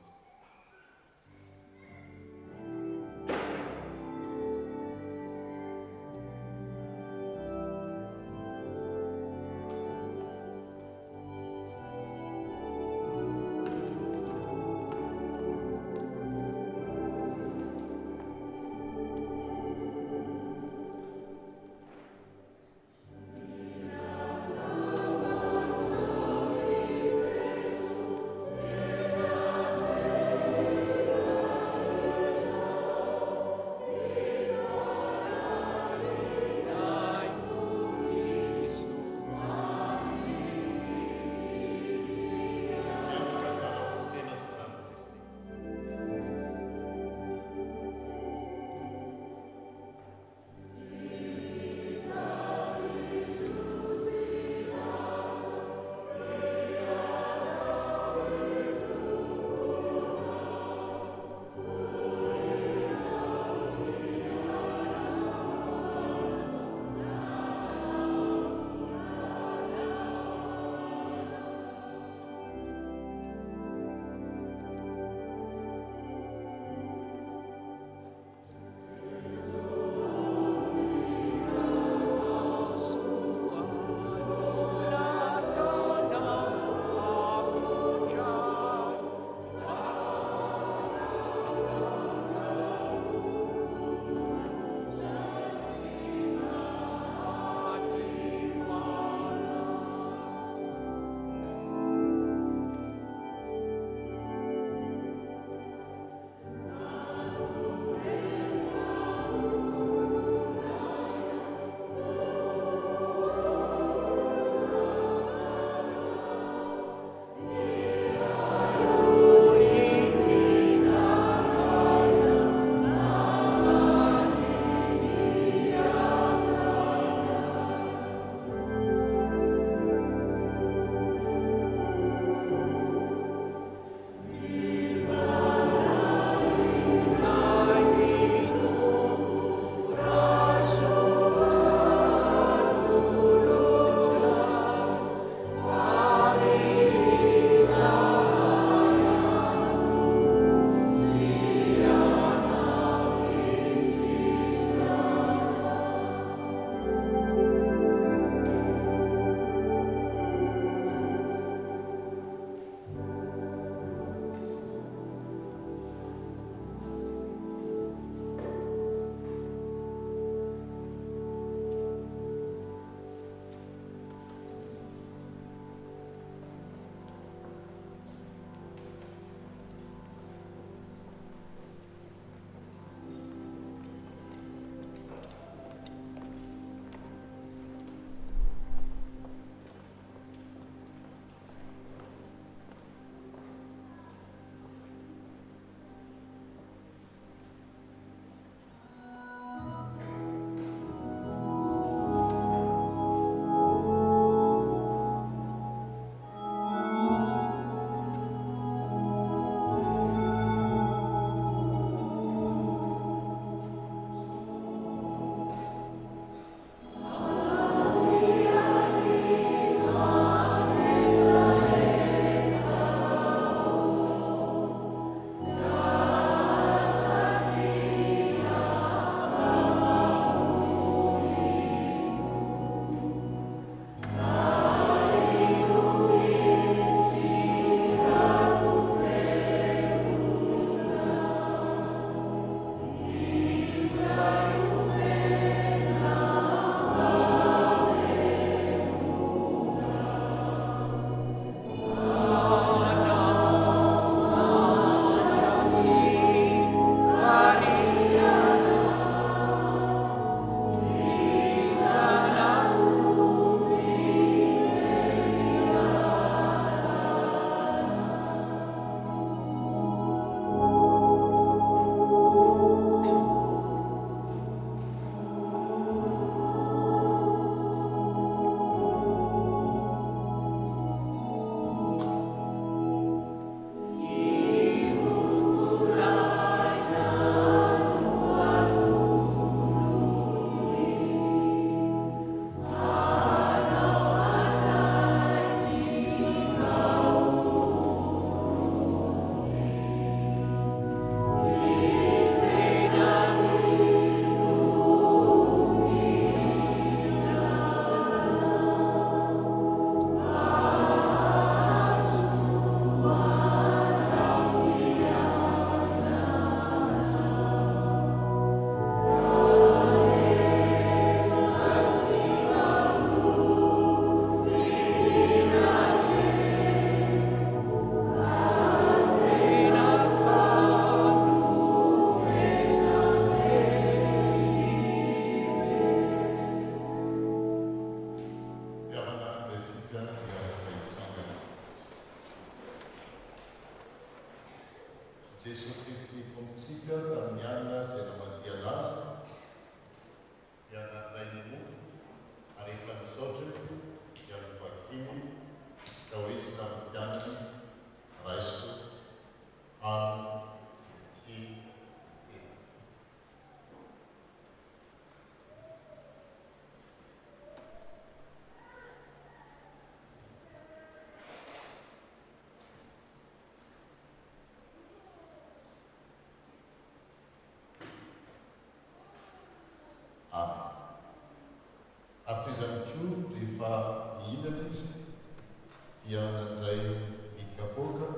Amen. Jesosy Kristy tomitsika tamin'ny alina izay namadia anazy dia nanray ny mofo ary efa nisaotra izy dia mivakiny ka hoe izy tamin'ny mpianany raiso any ty ary toy izany koa rehefa mihinana izy dia nandray mikapoaka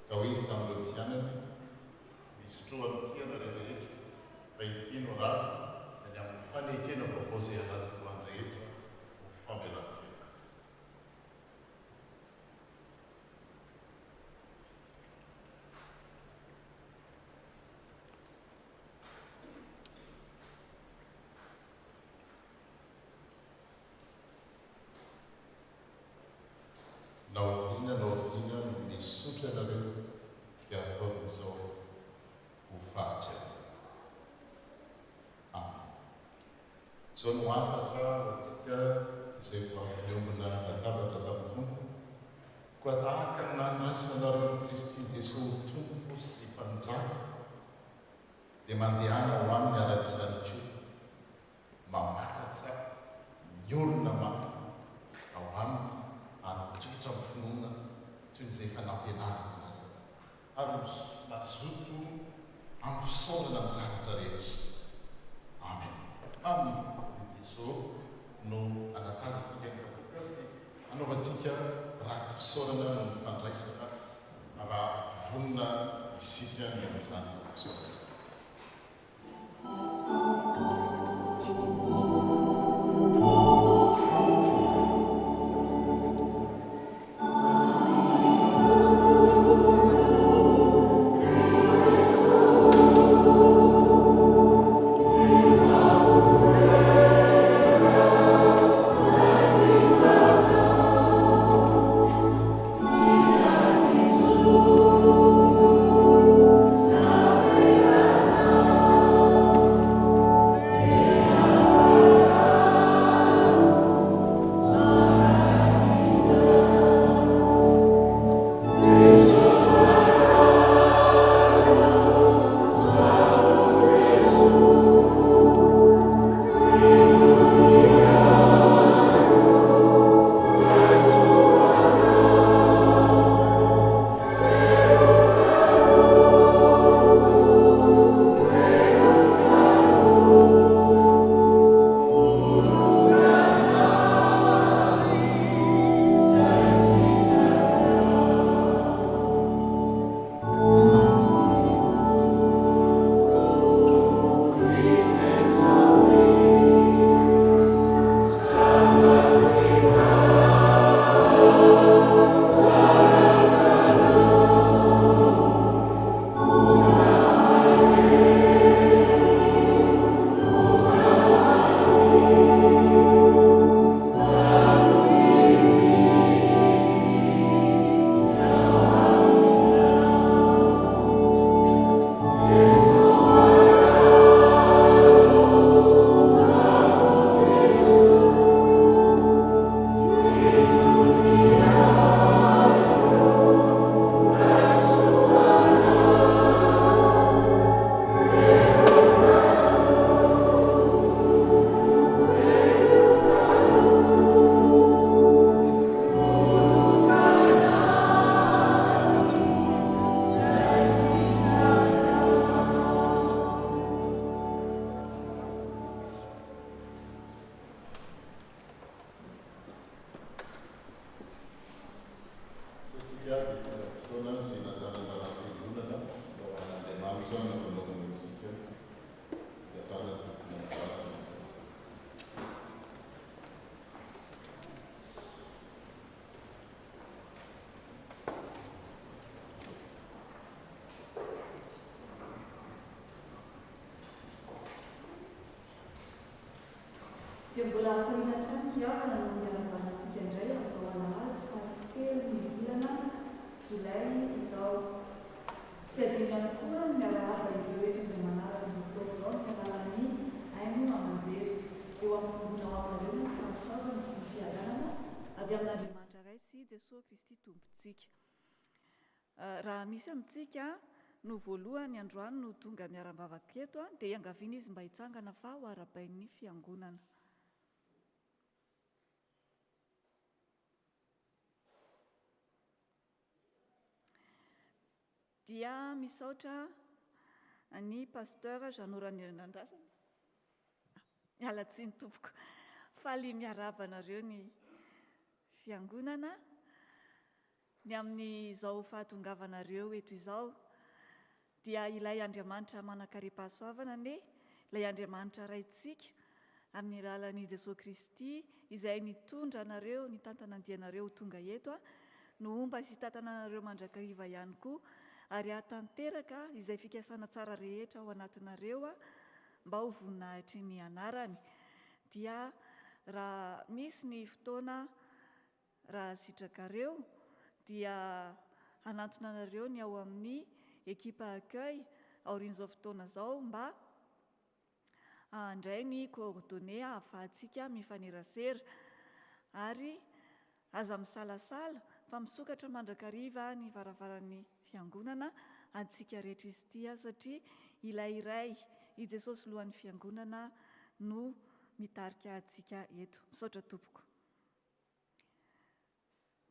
ka hoe izy tamin'ireo mpianany misy troany tiana rehetrarehetra fa ity no raha any amin'ny fanekena vaovao izay anazy voany rehetra ho famelan-keloka. Naoviana no misy sotra ianareo dia ataon'izao ho fahatsiana. Amen. Izao no afatra antsika izay voafileombona latabatra tamin'ny tompo koa tahaka ny nanansanareo Kristy Jesosy tompo sy mpanjaka dia mandehana ho aminy arak'izany koa mamatatra ny olona maka ao aminy ary mitsotra ny finoana toy n'izay efa nampianarana ary mazoto amin'ny fisaorana amin'ny zavatra rehetra. Amen. Amin'ny Jesosy no anatantsika ny kapoka sy anaovantsika raha fisaorana no mifandraisana raha vonina isika ny amin'izany fisaorana. dia mbola hafaninatrano hiavana no miarambanatsika indray amin'izao alahady fa telo ny volana jolay izao. Jesosy Kristy tompontsika. Raha misy amintsika no voalohany androany no tonga miara-bavaka eto dia iangaviana izy mba hitsangana fa ho arabain'ny fiangonana. Dia misaotra ny pasteur Jean-Orany Nandrasana. Miala tsiny tompoko. Faly miaraba nareo ny fiangonana ny amin'izao fahatongavanareo eto izao dia ilay Andriamanitra manan-kare-pahasoavana ane ilay Andriamanitra raintsika amin'ny lalan'i Jesosy Kristy izay nitondra anareo ny tantanandianareo tonga eto no omba sy tantananareo mandrakariva ihany koa ary ahatanteraka izay fikasana tsara rehetra ao anatinareo mba ho voninahitry ny anarany. Dia raha misy ny fotoana raha sitrakareo dia hanantona anareo ny ao amin'ny ekipa accueil aorian'izao fotoana zao mba handray ny coordonnées ahafahantsika mifanerasera ary aza misalasala fa misokatra mandrakariva ny varavaran'ny fiangonana antsika rehetra izy ity satria ilay iray i Jesosy lohan'ny fiangonana no mitarika antsika eto. Misaotra tompoko.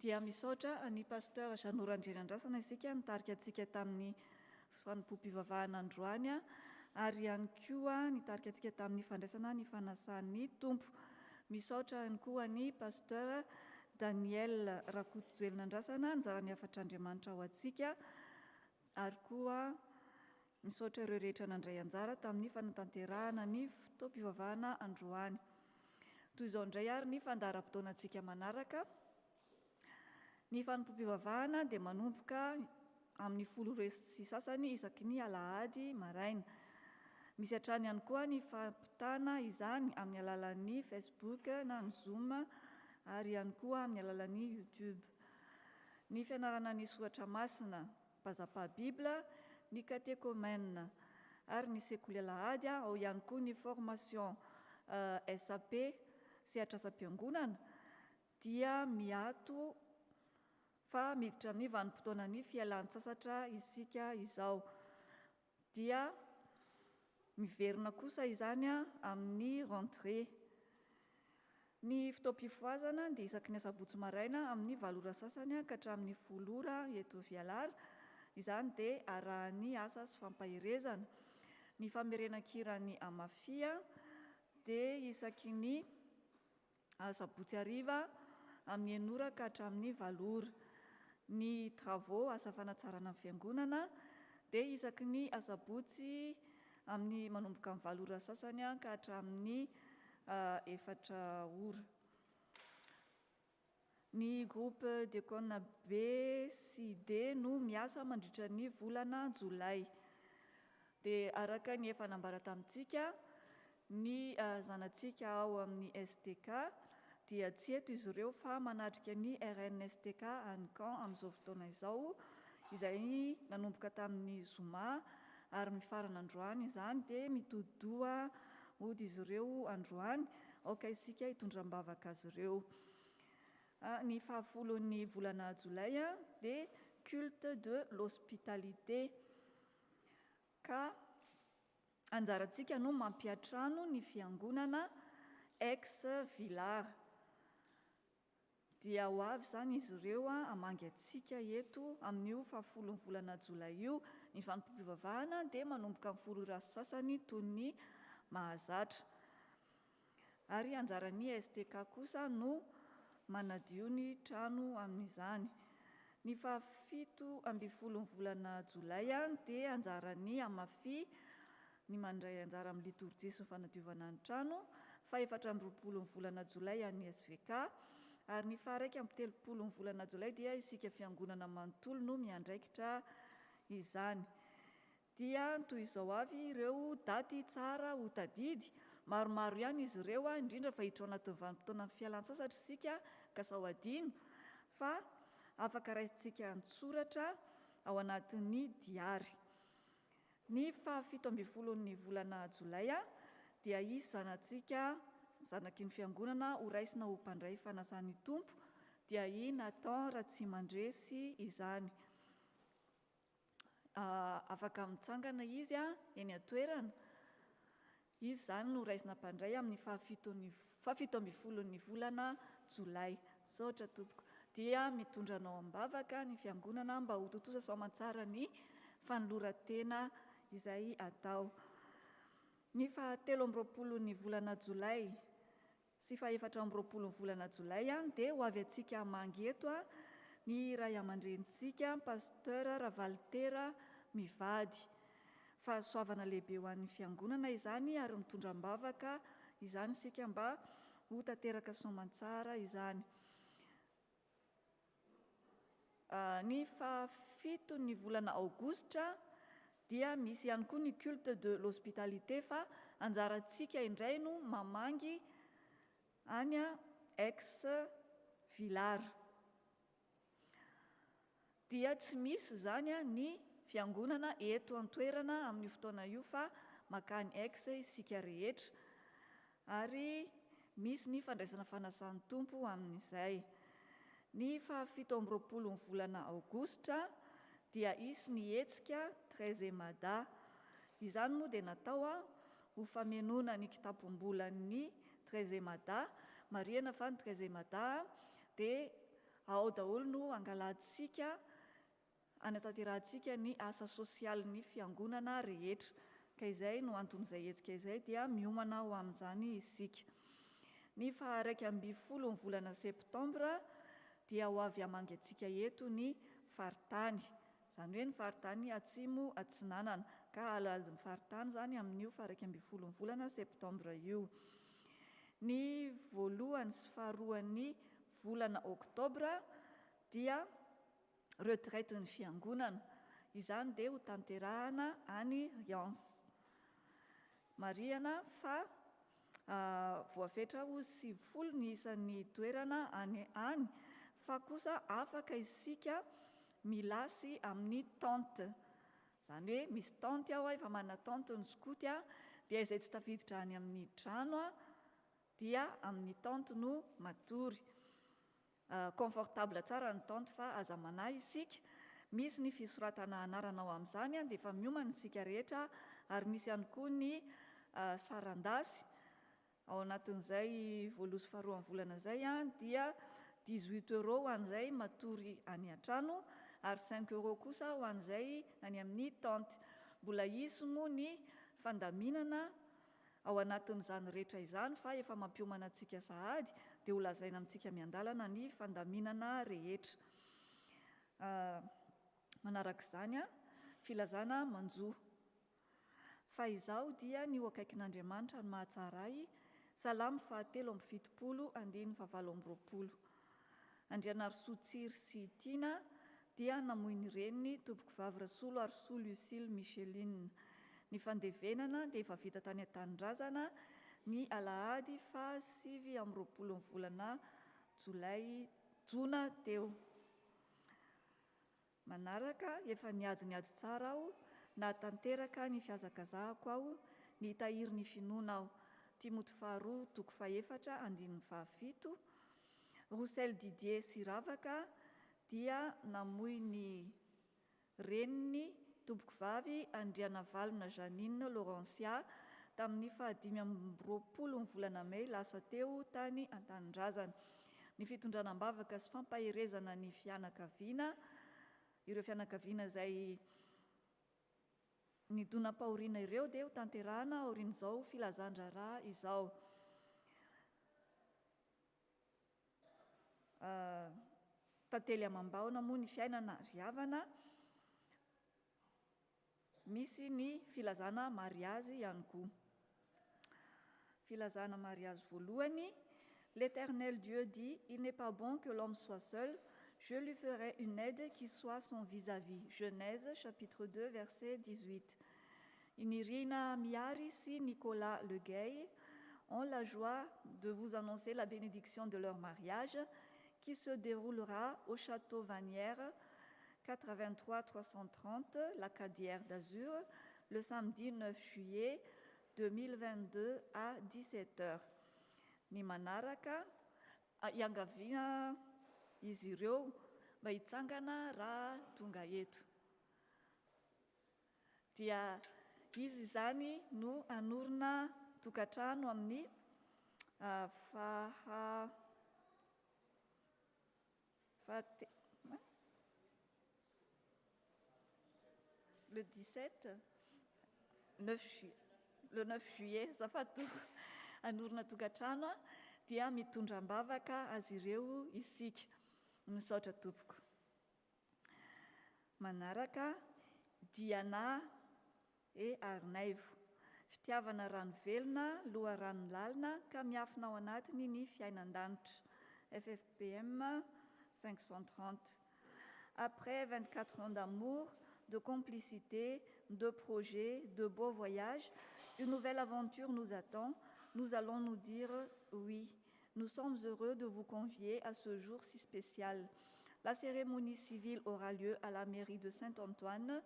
Dia misaotra ny pasteur Jean-Orany Nandrasana isika nitarika antsika tamin'ny fanompoam-pivavahana androany ary ihany koa nitarika antsika tamin'ny fandraisana ny fanasan'ny tompo. Misaotra ihany koa ny pasteur Daniel Rakotojoely Nandrasana anjarany afatr'Andriamanitra ao antsika ary koa misaotra ireo rehetra nandray anjara tamin'ny fanatanterahana ny fotoam-pivavahana androany. Toy izao indray ary ny fandaharam-potoanantsika manaraka. Ny fanompoam-pivavahana dia manomboka amin'ny 10 sy sasany isaky ny alahady maraina. Misy hatrany ihany koa ny fampitana izany amin'ny alalan'ny Facebook na ny Zoom ary ihany koa amin'ny alalan'ny YouTube. Ny fianarana ny soratra masina, bazapa Bibla, ny catéchomène ary ny sekoly alahady ao ihany koa ny formation SAP sehatra asa-piangonana dia miato fa miditra amin'ny vanim-potoana ny fialan-tsasatra isika izao. Dia miverina kosa izany amin'ny rentrée. Ny fotoam-pifoazana dia isaky ny asabotsy maraina amin'ny 8 ora sasany ka hatramin'ny 10 ora eto Fialara. Izany dia arahan'ny asa sy fampaherezana. Ny famerenan-kiran'ny amafia dia isaky ny asabotsy hariva amin'ny 9 ora ka hatramin'ny 8 ora. Ny travaux asa fanatsarana amin'ny fiangonana dia isaky ny asabotsy amin'ny manomboka amin'ny 7 ora sasany ka hatramin'ny 4 ora. Ny groupe diakona B sy D no miasa mandritra ny volana Jolay. Dia araka ny efa nambara tamintsika ny zanantsika ao amin'ny STK dia tsy eto izy ireo fa manatrika ny RNSTK any Caen amin'izao fotoana izao izay nanomboka tamin'ny zoma ary mifarana androany izany dia mitodoa ody izy ireo androany aoka isika hitondram-bavaka azy ireo. Ny 10 volana Jolay dia culte de l'hospitalité ka anjarantsika no mampiatrano ny fiangonana ex Vilara. Dia ho avy izany izy ireo hamangy antsika eto amin'io 10 volana Jolay io. Ny fanompoam-pivavahana dia manomboka amin'ny 10 ora sasany toy ny mahazatra. Ary anjaran'ny STK kosa no manadio ny trano amin'izany. Ny 17 volana Jolay dia anjaran'ny amafia ny mandray anjara amin'ny liturjia sy ny fanadiovana ny trano. 14 volana Jolay ny SVK ary ny 13 volana Jolay dia isika fiangonana manontolo no miandraikitra izany. Dia toy izao avy ireo daty tsara ho tadidy, maromaro ihany izy ireo indrindra fa hiditra ao anatin'ny vanim-potoana fialan-tsasatra isika ka sao adino fa afaka raisintsika an-tsoratra ao anatin'ny diary. Ny 17 volana Jolay dia izy zanantsika zanaky ny fiangonana ho raisina ho mpandray fanasan'ny tompo dia natao raha tsy mandresy izany. Afaka mitsangana izy eny atoerana. Izy zany no raisina mpandray amin'ny 17 volana Jolay. Misaotra tompoko. Dia mitondra anao am-bavaka ny fiangonana mba ho totoza soamantsara ny fanoloran-tena izay atao. Ny 17 volana Jolay sy 14 volana Jolay dia ho avy antsika mangy eto ny ray aman-drenitsika pasteur Ravaltera Mivady. Fahasoavana lehibe ho an'ny fiangonana izany ary mitondra am-bavaka izany sika mba ho tanteraka soamantsara izany. Ny 7 volana Aogositra dia misy ihany koa ny culte de l'hospitalité fa anjarantsika indray no mamangy any ex Villar. Dia tsy misy zany ny fiangonana eto an-toerana amin'ny fotoana io fa makany ex isika rehetra ary misy ny fandraisana fanasan'ny tompo amin'izay. Ny 17 volana Aogositra dia isy ny hetsika Trezemada. Izany moa dia natao ho famenoana ny kitapom-bolan'ny Trezemada. Marihana fa ny Trezemada dia ao daholo no angalantsika anatanterantsika ny asa sosialin'ny fiangonana rehetra. Ka izay no anton'izay hetsika izay dia miomana ho amin'izany isika. Ny 12 volana Septambra dia ho avy hamangy antsika eto ny faritany. Izany hoe ny faritany atsimo atsinanana. Ka aladin'ny faritany zany amin'io 12 volana Septambra io. Ny voalohany sy faharoan'ny volana Oktobra dia retraite ny fiangonana. Izany dia ho tanterahana any Riance. Marihana fa voafetra ho 70 ny isan'ny toerana any fa kosa afaka isika milasy amin'ny tente. Izany hoe misy tente ao efa manana tente ny skoty dia izay tsy tafiditra any amin'ny trano dia amin'ny tente no matory. Confortable tsara ny tente fa aza manahy isika. Misy ny fisoratana anarana ao amin'izany dia efa miomana isika rehetra ary misy ihany koa ny sarandasy. Ao anatin'izay voaloha sy faharoa amin'ny volana izay dia 18 € ho an'izay matory any an-trano ary 5 € kosa ho an'izay any amin'ny tente. Mbola isy moa ny fandaminana ao anatin'izany rehetra izany fa efa mampiomana antsika sahady dia ho lazaina amintsika miandalana ny fandaminana rehetra. Manarak'izany filazana manjo. Fa izao dia ny ho akaikin'Andriamanitra ny mahatsara ahy. Salamo 7:70 andiny 7:20. Andriana Rosoa Tsiry sy Tiana dia namoy ny reniny tompoko vavy Rasolo Arsoa Lucille Micheline. Ny fandevenana dia efa vita tany an-tanindrazana ny alahady 7 volana Jona teo. Manaraka efa niady tsara aho natanteraka ny fiazakazahako aho nitahiry ny finoana aho. Timoty 2:4 andiny 7. Roussel Didier Siravaka dia namoy ny reniny tompoko vavy Andriana Valona Janine Laurentia tamin'ny 15 volana May lasa teo tany an-tanindrazana. Ny fitondrana am-bavaka sy fampaherezana ny fianakaviana, ireo fianakaviana izay ny donam-pahoriana ireo dia ho tanterahana aorian'izao filazan-draharaha izao. Tantely amam-bahona moa ny fiainana ry havana. Misy ny filazana mariazy ihany koa. Filazana mariazy voalohany. L'Éternel Dieu dit, il n'est pas bon que l'homme soit seul, je lui ferai une aide qui soit son vis-à-vis. Genèse chapitre 2 verset 18. Irina Miari si Nicolas Legueil ont la joie de vous annoncer la bénédiction de leur mariage qui se déroulera au château Vanière 83 330 la Cadière d'Azur le samedi 9 juillet 2022 à 17 h. Ny manaraka izy ireo mba hitsangana raha tonga eto. Dia izy zany no anorina tokantrano amin'ny le 9 juillet zafatoko anorina tokantrano dia mitondram-bavaka azy ireo isika. Misaotra tompoko. Manaraka Diana e Arnaivo, fitiavana rano velona, loha rano lalina ka miafina ao anatiny ny fiainan-danitra. FFPM 530. Après 24 ans d'amour, de complicité, de projets, de beaux voyages, une nouvelle aventure nous attend. Nous allons nous dire oui. Nous sommes heureux de vous convier à ce jour si spécial. La cérémonie civile aura lieu à la mairie de Saint-Antoine,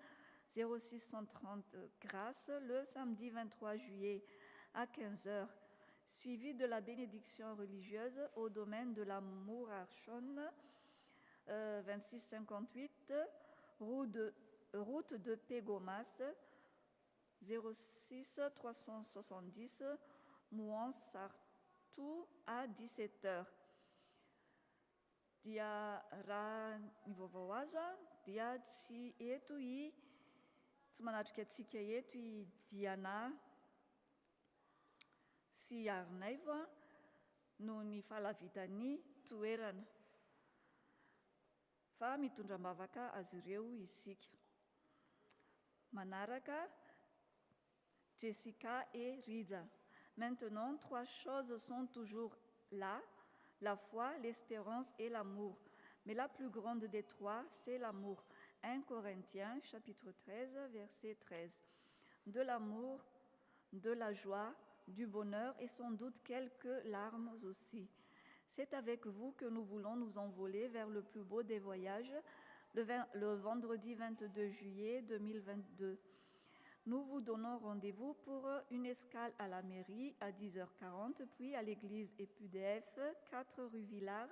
0630 Grasse, le samedi 23 juillet à 15h, suivi de la bénédiction religieuse au domaine de la Mourarchonne, 2658, route de Pégomas, 06 370, Mouan-Sartou à 17h. Dia raha ny vaovao azo dia tsy eto tsy manatrika antsika eto i Diana sy Arnaivo no ny fahalavitany toerana fa mitondram-bavaka azy ireo isika. Manaraka Jessica et Rida. Maintenant, 3 choses sont toujours là: la foi, l'espérance et l'amour. Mais la plus grande des 3, c'est l'amour. 1 Corinthiens, chapitre 13, verset 13. De l'amour, de la joie, du bonheur et sans doute quelques larmes aussi. C'est avec vous que nous voulons nous envoler vers le plus beau des voyages, le vendredi 22 juillet 2022. Nous vous donnons rendez-vous pour une escale à la mairie à 10h40, puis à l'église EPUDF, 4 rue Villard,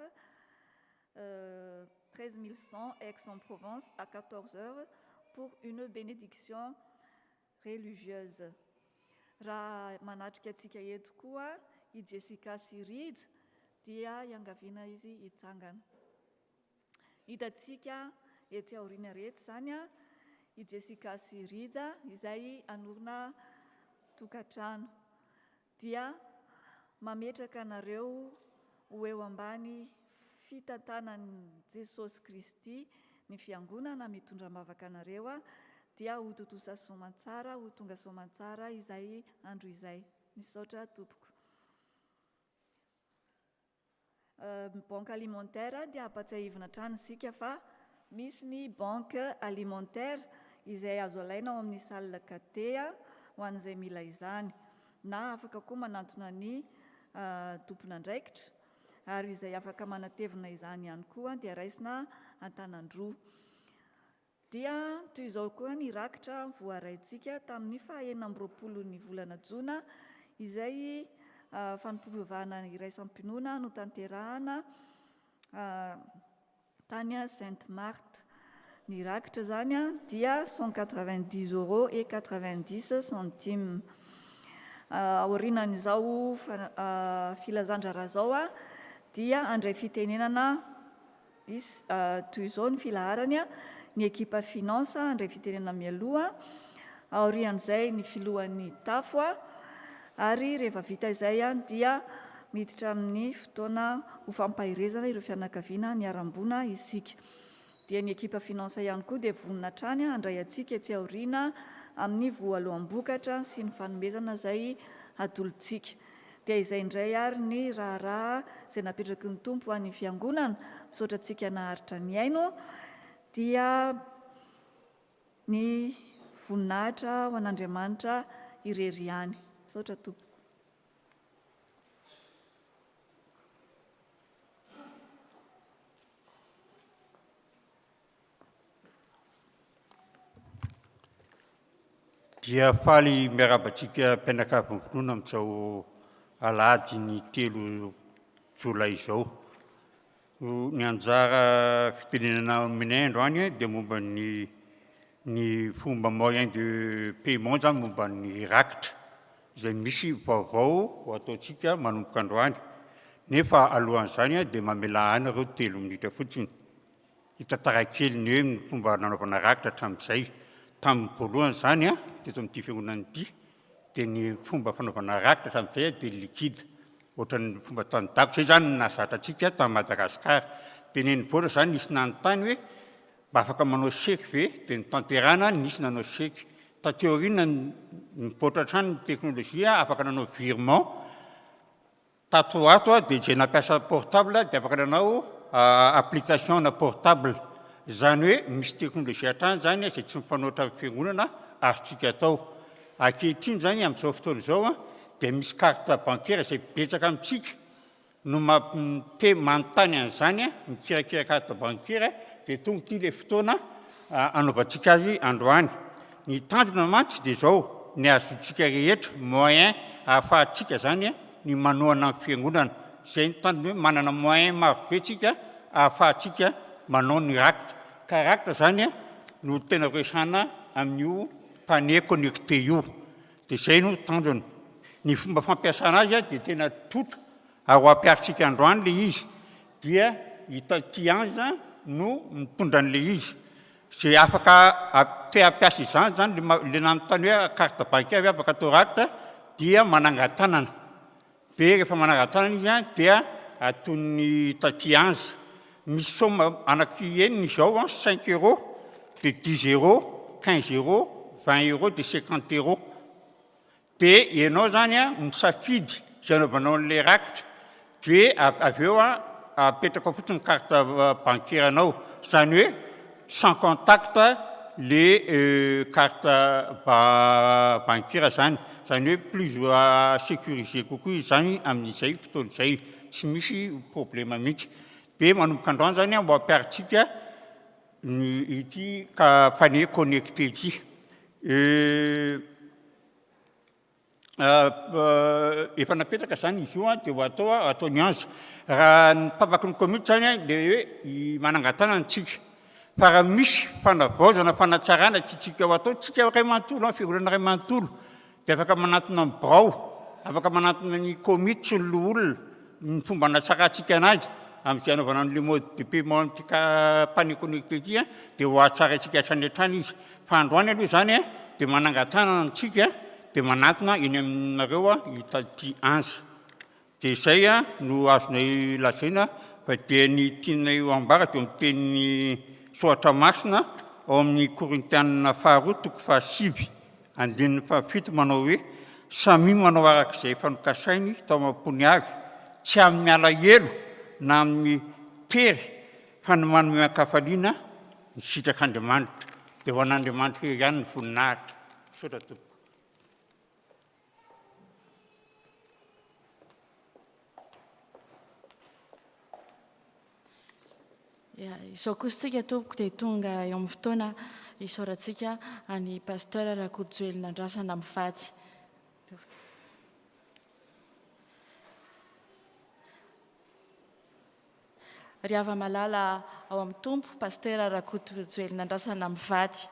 13100 Aix-en-Provence à 14h pour une bénédiction religieuse. Raha manatrika antsika eto koa i Jessica sy Rida dia iangaviana izy hitsangana. Hitantsika ety aoriana rehetra zany i Jessica sy Rida izay anorina tokantrano dia mametraka anareo ho eo ambany fitantanan'i Jesosy Kristy ny fiangonana mitondra-bavaka anareo dia ho totosa soamantsara, ho tonga soamantsara izay andro izay. Misaotra tompoko. Banque alimentaire dia ampatsiahivina trano isika fa misy ny banque alimentaire izay azo alaina ao amin'ny salle katea ho an'izay mila izany, na afaka koa manantona ny tompon'andraikitra ary izay afaka manatevina izany ihany koa dia raisina Antanandroa. Dia toy izao koa ny rakitra voaraintsika tamin'ny 29 volana Jona izay fanompoam-pivavahana iraisam-pinoana no tanterahana tany Sainte-Marthe. Ny rakitra zany dia 190,90 €. Aorinan'izao filazandrara zao dia andray fitenenana toy izao ny filaharany: ny ekipa finance andray fitenenana mialoha, aorian'izay ny filohan'ny tafo ary rehefa vita izay dia miditra amin'ny fotoana ho fampahirezana ireo fianakaviana niarambona isika. Dia ny ekipa finance ihany koa dia vonona trany andray antsika etsy aoriana amin'ny voaloam-bokatra sy ny fanomezana izay adolontsika. Dia izay indray ary ny raharaha izay napetraky ny tompo any fiangonana, misaotra antsika naharitra ny aino, dia ny voninahitra ho an'Andriamanitra irery ihany. Misaotra tompo. Dia faly miarabantsika mpianakavy finoana amin'izao alahady ny 3 Jolay izao. Ny anjara fitenenana aminay androany dia momba ny fomba moyen de paiement zany momba ny rakitra izay misy vaovao ho ataontsika manomboka androany. Nefa alohan'izany dia mamela any ireo 3 minitra fotsiny. Hitantara kely ny hoe ny fomba nanaovana rakitra hatramin'izay. Tamin'ny voalohany zany teto amin'ity fiangonana ity dia ny fomba fanaovana rakitra hatramin'izay dia likida. Ohatran'ny fomba tany-dako zay zany nahazatra antsika tamin'ny Madagasikara. Dia ny voatra zany nisy nanontany hoe mba afaka manao seky ve, dia ny tanterana nisy nanao seky. Tateo aoriana nipoitra hatrany ny teknôlôjia afaka nanao virement. Tato ato dia izay nampiasa portable dia afaka nanao application na portable. Zany hoe misy teknôlôjia hatrany zany izay tsy mifanoatra amin'ny fiangonana azontsika atao. Ankehitriny zany amin'izao fotoana izao dia misy carte bancaire izay betsaka amintsika no manontany an'izany mikirakira carte bancaire dia tonga ity ilay fotoana anaovantsika azy androany. Ny tanjona mantsy dia izao ny azontsika rehetra moyen ahafahantsika zany ny manohana amin'ny fiangonana. Izay ny tanjona hoe manana moyen marobe tsika ahafahantsika manao ny rakitra. Ka rakitra zany no tena resana amin'io panier connecté io. Dia izay no tanjona. Ny fomba fampiasana azy dia tena tsotra ary ho ampiaritsika androany ilay izy dia itaty anza no mitondra an'ilay izy. Izay afaka te hampiasa izany zany le nanontany hoe carte bancaire afaka atao rakitra dia manangan-tanana. Dia rehefa manangan-tanana izy dia ataony taty anza. Misy soma anaky izao 5 euros, dia 10 euros, 15 euros, 20 euros, dia 50 euros. Dia ianao zany misafidy izay anaovanao an'ilay rakitra dia avy eo apetraka fotsiny carte bancaire anao. Zany hoe sans contact les carte bancaire zany. Zany hoe plus sécurisé kokoa izy zany amin'izay fotoana izay tsy misy problème mihitsy. Dia manomboka androany zany mbo ampiaritsika ity panier connecté ity. Efa napetraka zany izy io dia ho ataony anza. Raha ny mpamaky ny komity zany dia hoe manangan-tanana tsika. Fa raha misy fanavaozana fanatsarana tiatsika ho atao, tsika ray manontolo fiangonana ray manontolo dia afaka manatona ny birao, afaka manatona ny komity sy ny loha olona ny fomba anatsarantsika anazy amin'izay anaovana an'ilay mode de paiement amin'ity panier connecté ity dia ho atsaratsika hatrany hatrany izy. Fa androany aloha zany dia manangan-tanana antsika dia manatona eny aminareo itaty anza. Dia izay no azonay lazaina fa dia ny tianay ho ambara teo amin'ny teny Soatra Masina ao amin'ny Korintianina 2:7 andininy 7 manao hoe samy manao arak'izay fanokasainy tao am-pony avy, tsy amin'ny miala elo na amin'ny tery fa ny manome ankafaliana ny sitrak'Andriamanitra. Dia ho an'Andriamanitra ihany ny voninahitra. Sotra tompo. Izao kosa tsika tompoko dia tonga eo amin'ny fotoana isaorantsika any pasteur Rakotojoely Nandrasana Mivady. Ry hava-malala ao amin'ny tompo pasteur Rakotojoely Nandrasana Mivady.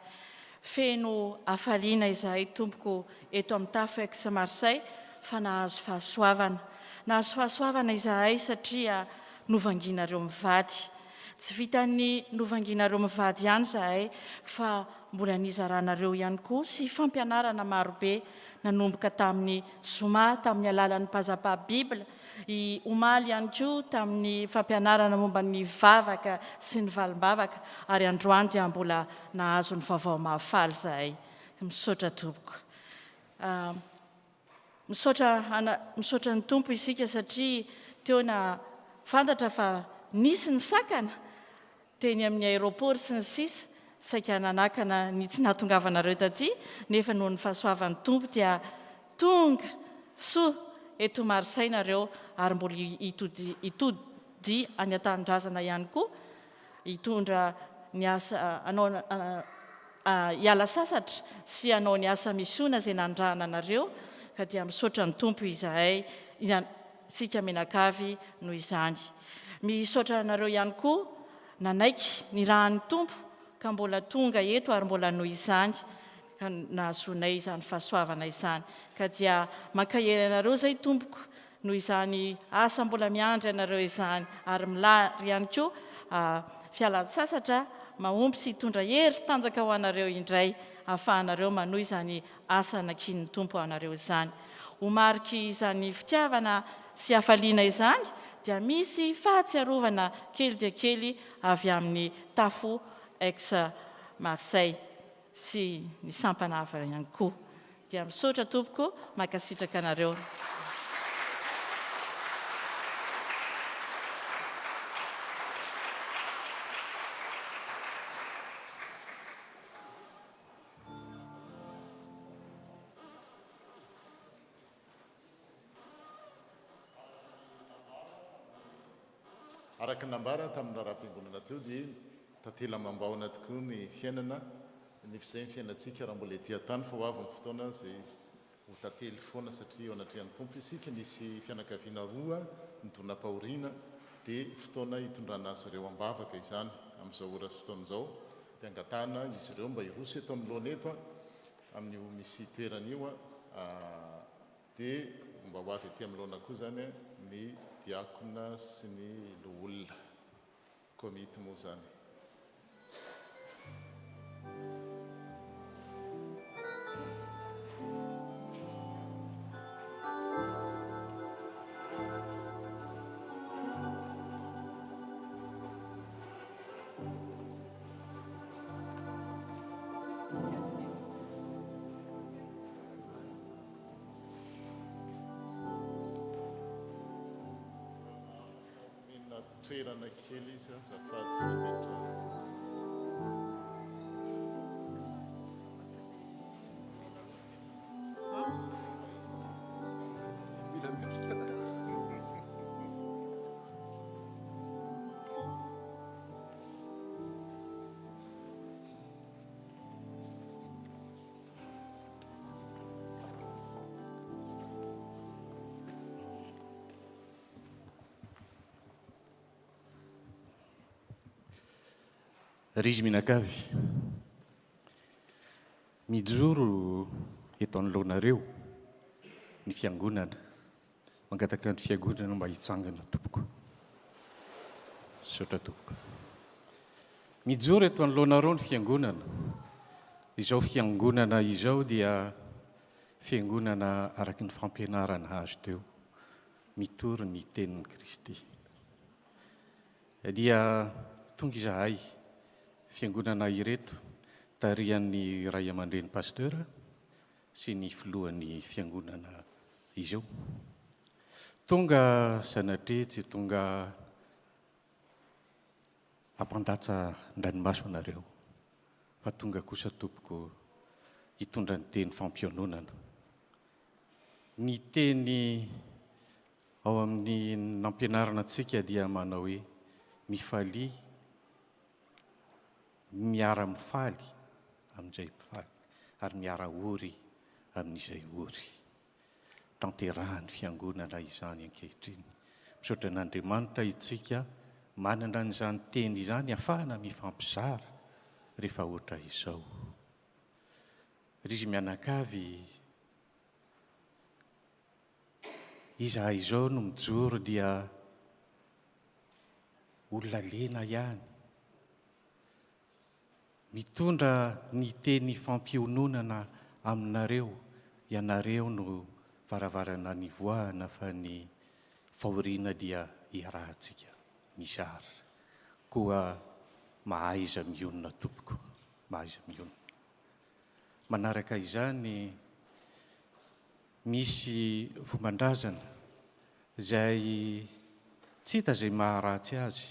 Feno hafaliana izahay tompoko eto amin'ny tafo ex Marseille fa nahazo fahasoavana. Nahazo fahasoavana izahay satria novanginareo mivady. Tsy vitany novanginareo mivady ihany izahay fa mbola nizaranareo ihany koa sy fampianarana marobe nanomboka tamin'ny Zoma tamin'ny alalan'ny mpazapa Bibla, i omaly ihany koa tamin'ny fampianarana momba ny vavaka sy ny valim-bavaka ary androany dia mbola nahazo ny vaovao mahafaly izahay. Misaotra tompoko. Misaotra ny tompo isika satria teo na fantatra fa nisy ny sakana teny amin'ny aéroport sy ny sisa saika nanakana ny tsy nahatongavanareo taty nefa noho ny fahasoavan'ny tompo dia tonga soa eto Marseille nareo ary mbola itody any an-tanindrazana ihany koa hitondra ny asa hiala sasatra sy hanao ny asa misoana izay nandrahana anareo ka dia misaotra ny tompo izahay sika menakavy noho izany. misaotra anareo ihany koa nanaiky ny rahan'ny tompo ka mbola tonga eto ary mbola noho izany ka nahazonay izany fahasoavana izany ka dia makahery anareo zay tompoko noho izany asa mbola miandry anareo izany ary milary ihany koa fialan-tsasatra mahomby sy hitondra hery sy tanjaka ho anareo indray ahafahanareo manohy izany asa nakin'ny tompo anareo izany ho mariky izany fitiavana sy hafaliana izany dia misy fahatsiarovana kely dia kely avy amin'ny tafo ex Marseille sy ny sampanava ihany koa dia misaotra tompoko makasitraka anareo. Araka nambara tamin'ny raha-piangonana teo dia tantela mambaona tokoa ny fiainana ny fizay ny fiainantsika raha mbola etỳ tany fa ho avy ny fotoana izay ho tantely foana satria eo anatrehan'ny tompo isika nisy fianakaviana roa nitondram-pahoriana dia fotoana hitondrana azy ireo ambavaka izany amin'izao ora sy fotoan'izao dia angatahana izy ireo mba hirosy eto amin'ny loana eto amin'io misy toeran'io dia mba ho avy etỳ amin'ny loana koa zany ny diakona sy ny loolona komity moa zany. Toerana kely izy azafady metra. Rizy mihinan-kavy mijoro eto anoloanareo ny fiangonana mangataka ny fiangonana mba hitsangana tompoko saotra tompoko mijoro eto anoloanareo ny fiangonana izao fiangonana izao dia fiangonana araky ny fampianarana azo teo mitory ny tenin'ny Kristy dia tonga izahay fiangonana ireto tarian'ny ray aman-dreny pasteur sy ny filohan'ny fiangonana izao tonga sanatretsy tonga ampandatsa ndranomaso anareo fa tonga kosa tompoko hitondra ny teny fampiononana ny teny ao amin'ny nampianarana antsika dia manao hoe mifalia miara-mifaly amin'izay mifaly ary miara-ory amin'izay ory tanterahan'ny fiangonana izany ankehitriny misaotra an'Andriamanitra itsika manana an'izany teny izany ahafahana mifampizara rehefa ohatra izao rizy mianakavy izahay izao no mijoro dia olona lena ihany mitondra ny teny fampiononana aminareo ianareo no varavarana ny voahana fa ny fahoriana dia iarahantsika mizara koa mahaiza mionona tompoko mahaiza mionona manaraka izany misy fomban-drazana izay tsy hita izay maharatsy azy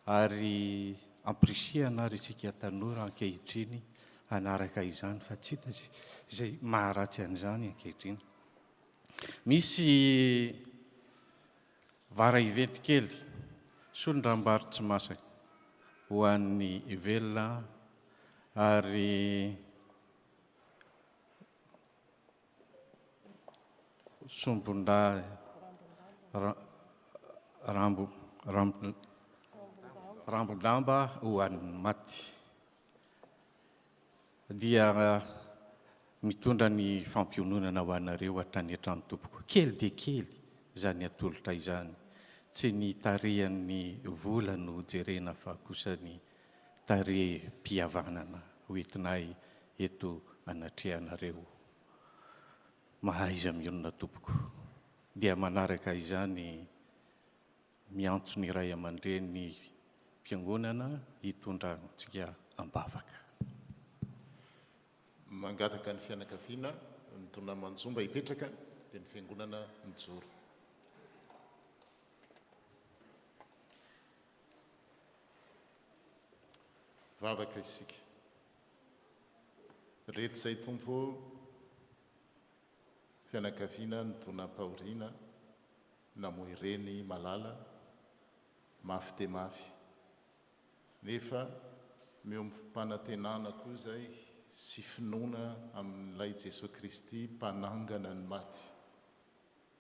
ary amprisihana ary isika tanora ankehitriny hanaraka izany fa tsy hita izay maharatsy an'izany ankehitriny misy vara iventy kely solondram-bary tsy masaka ho an'ny velona ary sombonda rambodamba ho an'ny maty dia mitondra ny fampiononana ho anareo hatrany hatrany tompoko kely dia kely izany atolotra izany tsy ny tarehan'ny vola no jerena fa kosa ny tareham-pihavanana hoentinay eto anatrehanareo mahay izy mionona tompoko dia manaraka izany miantso ny ray aman-dreny fiangonana hitondra antsika ambavaka mangataka ny fianakaviana mitondra manjomba hipetraka dia ny fiangonana mijoro vavaka isika reto izay tompo fianakaviana nitona-pahoriana namoa ireny malala mafy dia mafy nefa miompo-panantenana koa izay sy finoana amin'ilay Jesosy Kristy mpanangana ny maty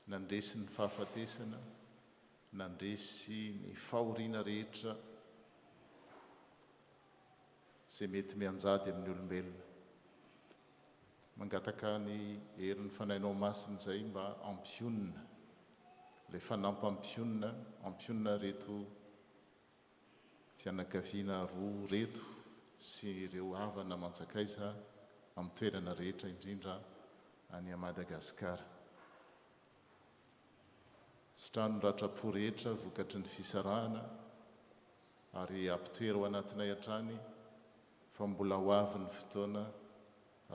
nandresy ny fahafatesana nandresy ny fahoriana rehetra izay mety mianjady amin'ny olombelona mangataka ny herin'ny fanainao masina izay mba ampionina ilay fanampampionina reto fianakaviana roa reto sy ireo havana manjakaiza amin'ny toerana rehetra indrindra any Madagasikara sitrano ratra-po rehetra vokatry ny fisarahana ary ampitoera ao anatinay hatrany fa mbola ho avy ny fotoana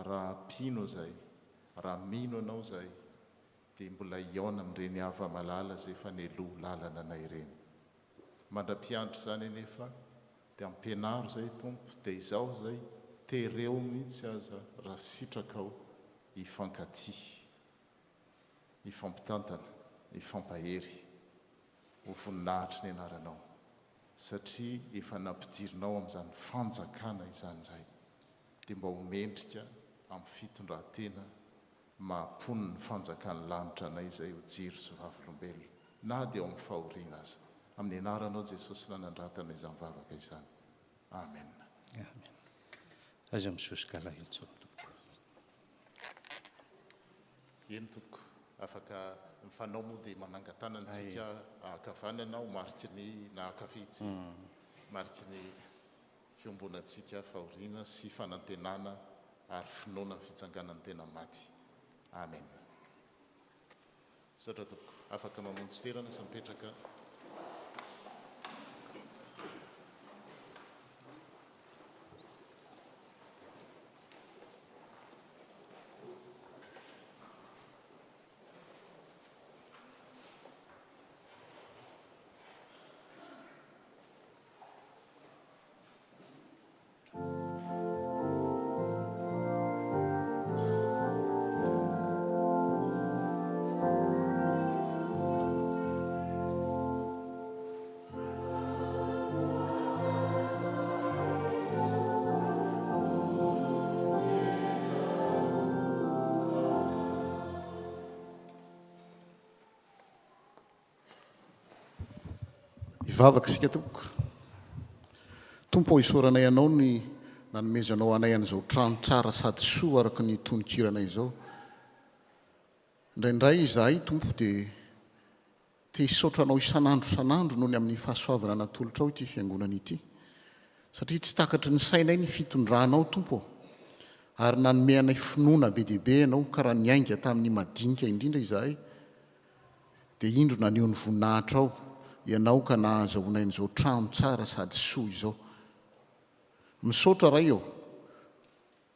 raha pino zay raha mino anao zay dia mbola iaona amin'ireny hava malala zay efa neloha lalana anay ireny mandra-pianatra izany nefa dia ampianaro zay tompo dia izao zay tereo mihitsy aza raha sitrakao hifankaty hifampitantana hifampahery ho voninahitry ny anaranao satria efa nampidirinao amin'izany fanjakana izany zay dia mba homendrika amin'ny fitondrantena mampony ny fanjakan'ny lanitra anay izay ho jiro sy vavolombelona na dia ao amin'ny fahoriana aza amin'ny anaranao Jesosy nanandratana izany vavaka izany amen amen aza misosika lahitsy tompoko eny tompoko afaka mifanao moa dia manangan-tanantsika akavanana ho mariky ny nahakafitsy mariky ny fiombonantsika fahoriana sy fanantenana ary finoana ny fitsanganan'ny tena maty amen satra tompoko afaka mamonjy toerana sy mipetraka ivavaka isika tompoko tompo hisoranay anao ny nanomezanao anay an'izao trano tsara sady soa araka ny tonokiranay izao indraindray izahay tompo dia te hisaotranao isan'andro noho ny amin'ny fahasoavana natolotra ao ity fiangonana ity satria tsy takatry ny sainay ny fitondranao tompo ary nanome anay finoana be deaibe ianao ka raha niainga tamin'ny madinika indrindra izahay dia indro naneo ny voninahitra ao ianao ka nahazaonay n'izao trano tsara sady soa izao misaotra ray eo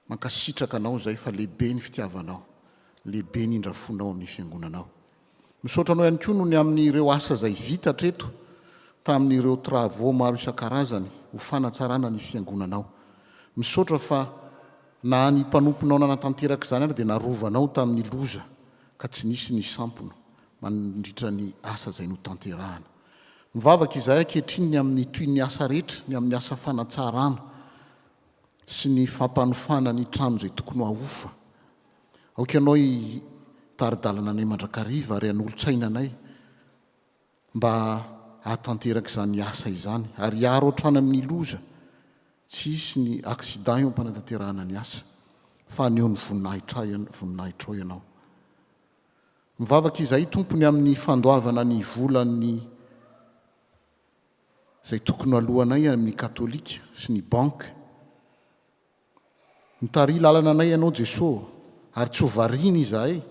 mankasitraka anao zay fa lehibe ny fitiavanao lehibe ny indrafonao amin'ny fiangonanao misaotra anao ihany koa noho ny amin'ireo asa zay vita treto tamin'ireo travaux maro isan-karazany ho fanatsarana ny fiangonanao misaotra fa na ny mpanomponao nanatanteraka izany ary dia narovanao tamin'ny loza ka tsy nisy ny sampona mandritra ny asa zay no tanterahana mivavaka izahay ankehitriny ny amin'ny toy ny asa rehetra ny amin'ny asa fanatsarana sy ny fampanofana ny trano zay tokony ahofa aoka ianao taridalana anay mandrakariva ary an'olotsainanay mba atanteraka izany asa izany ary hiaro ohatrany amin'ny loza tsy isy ny aksidan eo ampanatanterahana ny asa fa ny eo ny voninahitra ao ianao. Mivavaka izay tompony amin'ny fandoavana ny volany izay tokony alohanay amin'ny katolika sy ny banka. Mitary lalana anay ianao Jesosy ary tsy ho variana izahay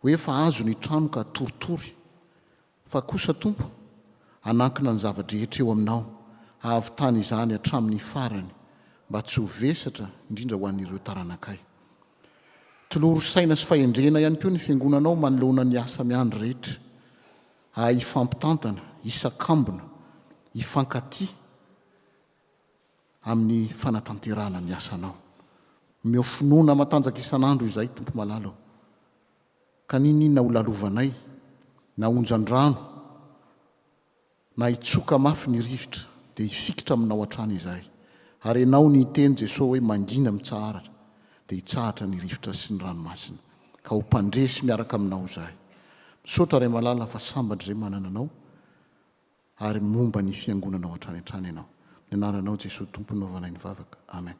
hoe efa azo ny trano ka toritory, fa kosa Tompo anankina ny zavadrehetra eo aminao ahavitany izany hatramin'ny farany mba tsy ho vesatra indrindra ho an'ireo taranakay. Toloro saina sy fahendrena ihany koa ny fiangonanao manoloana ny asa miandry rehetra, hifampitantana, hisakambona, hifankaty amin'ny fanatanterahana ny asanao. Meo finoana matanjaka isan'andro izay Tompo malalo. Ka ninona ho lalovanay, na onjan-drano, na hitsoka mafy ny rivotra, dia hifikitra aminao hatrany izahay. Ary ianao ny teny Jesosy hoe mangina mitsahara, dia hitsahatra ny rivotra sy ny ranomasina. Ka ho mpandresy miaraka aminao izahay. Misaotra ray malala fa sambatra izay manana anao, ary momba ny fiangonanao hatrany ianao. Ny anaranao Jesosy Tompo naovanay ny vavaka. Amen.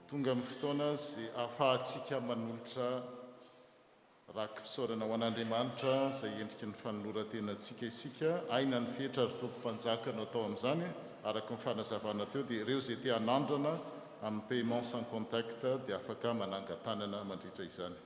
Tonga amin'ny fotoana izay ahafahantsika manolotra rakim-pisaorana ho an'Andriamanitra izay endriky ny fanoloran-tenantsika isika. Aina ny fehitra ary tompom-panjaka no atao amin'izany araka ny fanazavana teo, dia ireo izay te hanandrana amin'ny paiement sans contact dia afaka manangan-tanana mandritra izany.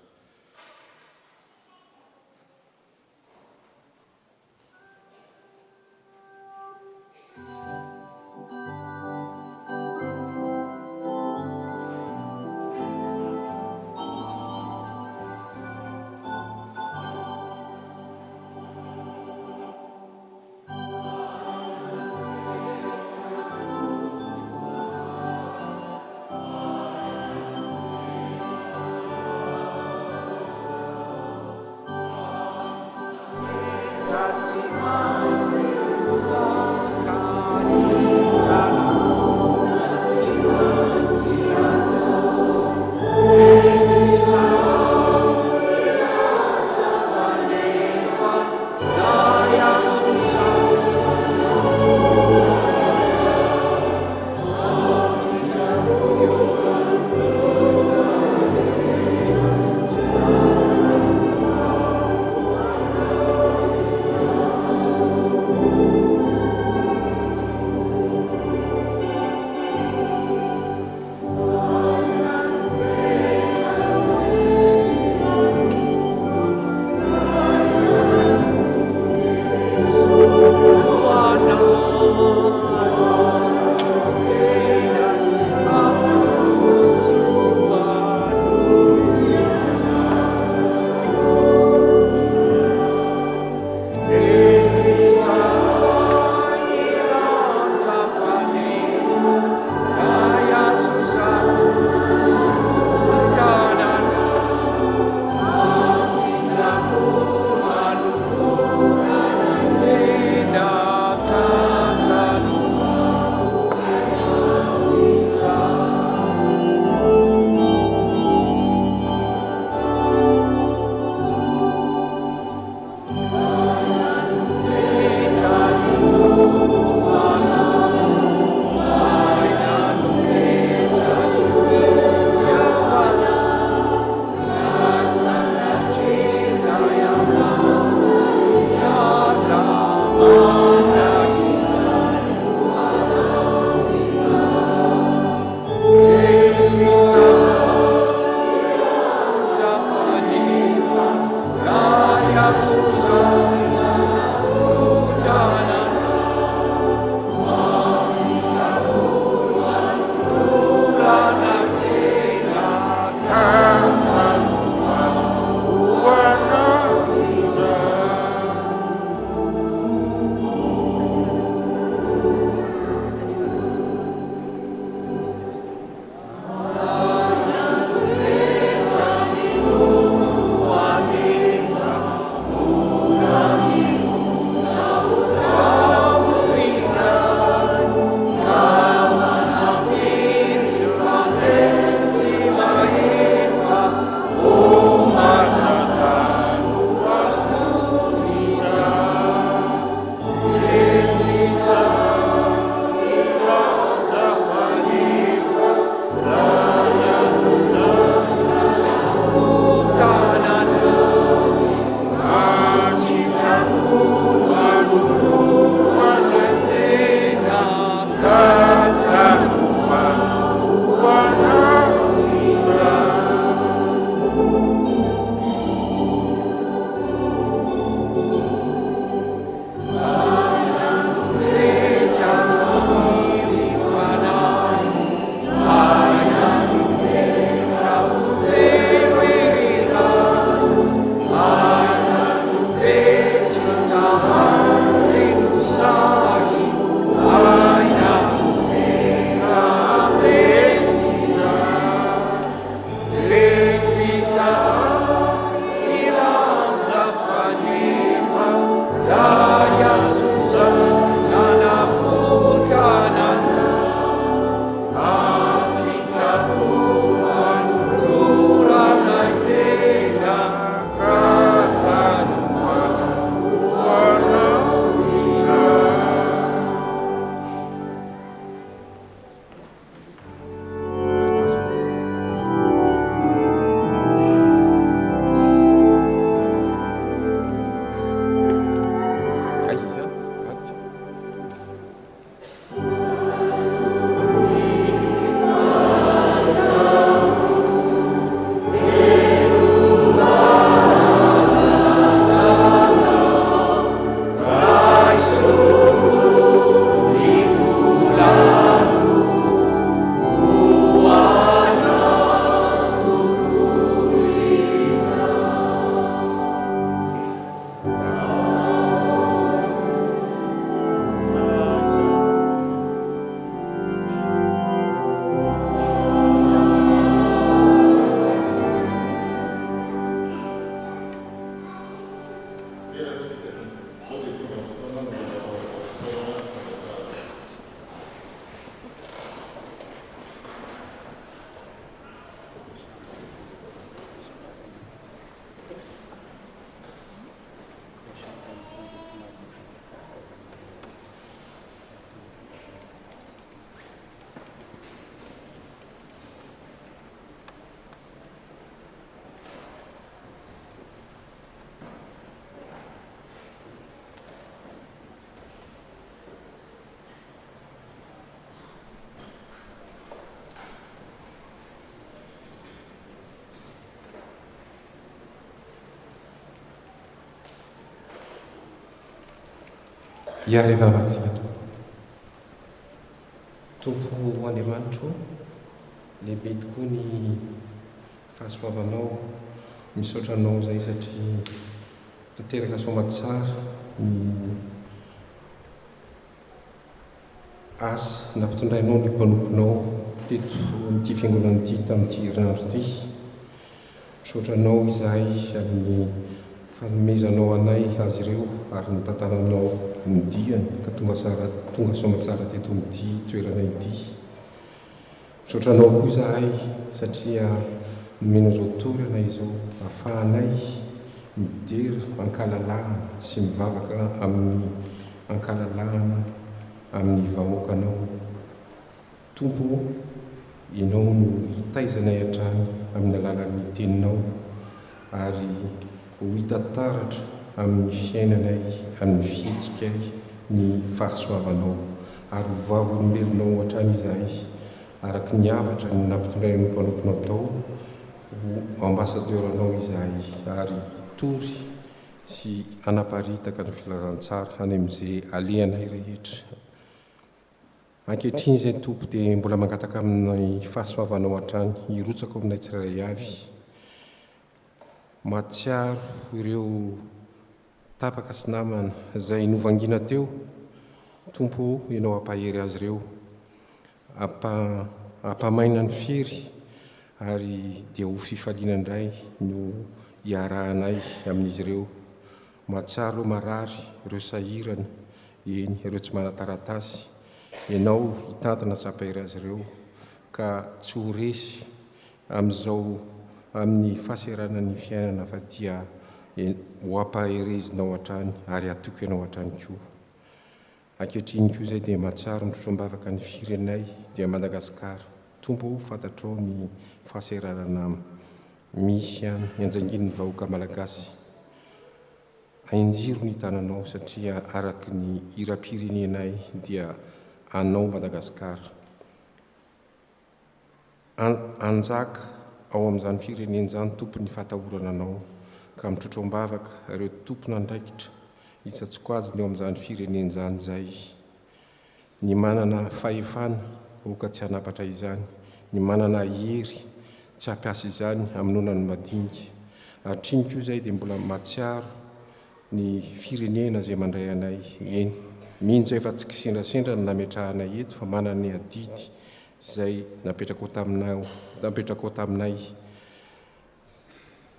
iary vavatsika tompo ho andriamanitro lehibe tokoa ny fahasoavanao misaotranao zay satria tanteraka somatsara ny asa nampitondrainao ny mpanomponao teto nyity fiangonan'ity tamin'ity herinandro ity misaotranao izahay amin'ny fanomezanao anay azy ireo ary nytantananao nidiany ka tonga somatsara teto amin'ity toerana ity misaotranao koa izahay satria nomena zao torana izao ahafahanay midery ankalalahana sy mivavaka amin'ny ankalalahana amin'ny vahoakanao tompo ianao no hitaizanay hatrany amin'ny alalan'ny teninao ary ho hitataratra amin'ny fiainanay amin'ny fihetsikaay ny fahasoavanao ary hovavolombelonao hatrany izahay araky ny avatra ny nampitondrain'ny mpanomponao tao ho ambasaderanao izahay ary hitory sy anaparitaka ny filazantsara any amin'izay alehanay rehetra ankehitriny izay tompo dia mbola mangataka amin'ny fahasoavanao hatrany hirotsako aminay tsirairay avy matsiaro ireo tapaka sy namana izay novangina teo tompo ianao ampahery azy ireo ampamaina ny fery ary dia ho fifaliana indray no hiarahanay amin'izy ireo matsiaro marary ireo sahirana eny ireo tsy manataratasy ianao hitantana sampahery azy ireo ka tsy ho resy amin'izao amin'ny fahaseranany fiainana fa dia ho ampaherezinao hatrany ary atoko ianao hatrany koa ankehitriny koa izay dia matsiaro mitrotro-mbavaka ny firenay dia Madagasikara tompo fantatrao ny fahaseranana misy any nianjangin'ny vahoaka malagasy ainjiro ny tananao satria araky ny iram-pirenenay dia anao Madagasikara anjaka ao amin'izany firenena izany tompony fahatahorana anao ka mitrotro-mbavaka ireo tompona andraikitra hitsatsoko azy ny eo amin'izany firenena izany zay ny manana fahefana oka tsy hanapatra izany ny manana hery tsy hampiasa izany aminonany madinika atriny koa izay dia mbola matsiaro ny firenena izay mandray anay eny minjo efa tsy kisendrasendra ny nametrahanay eto fa manana ny adidy izay napetraka ao taminay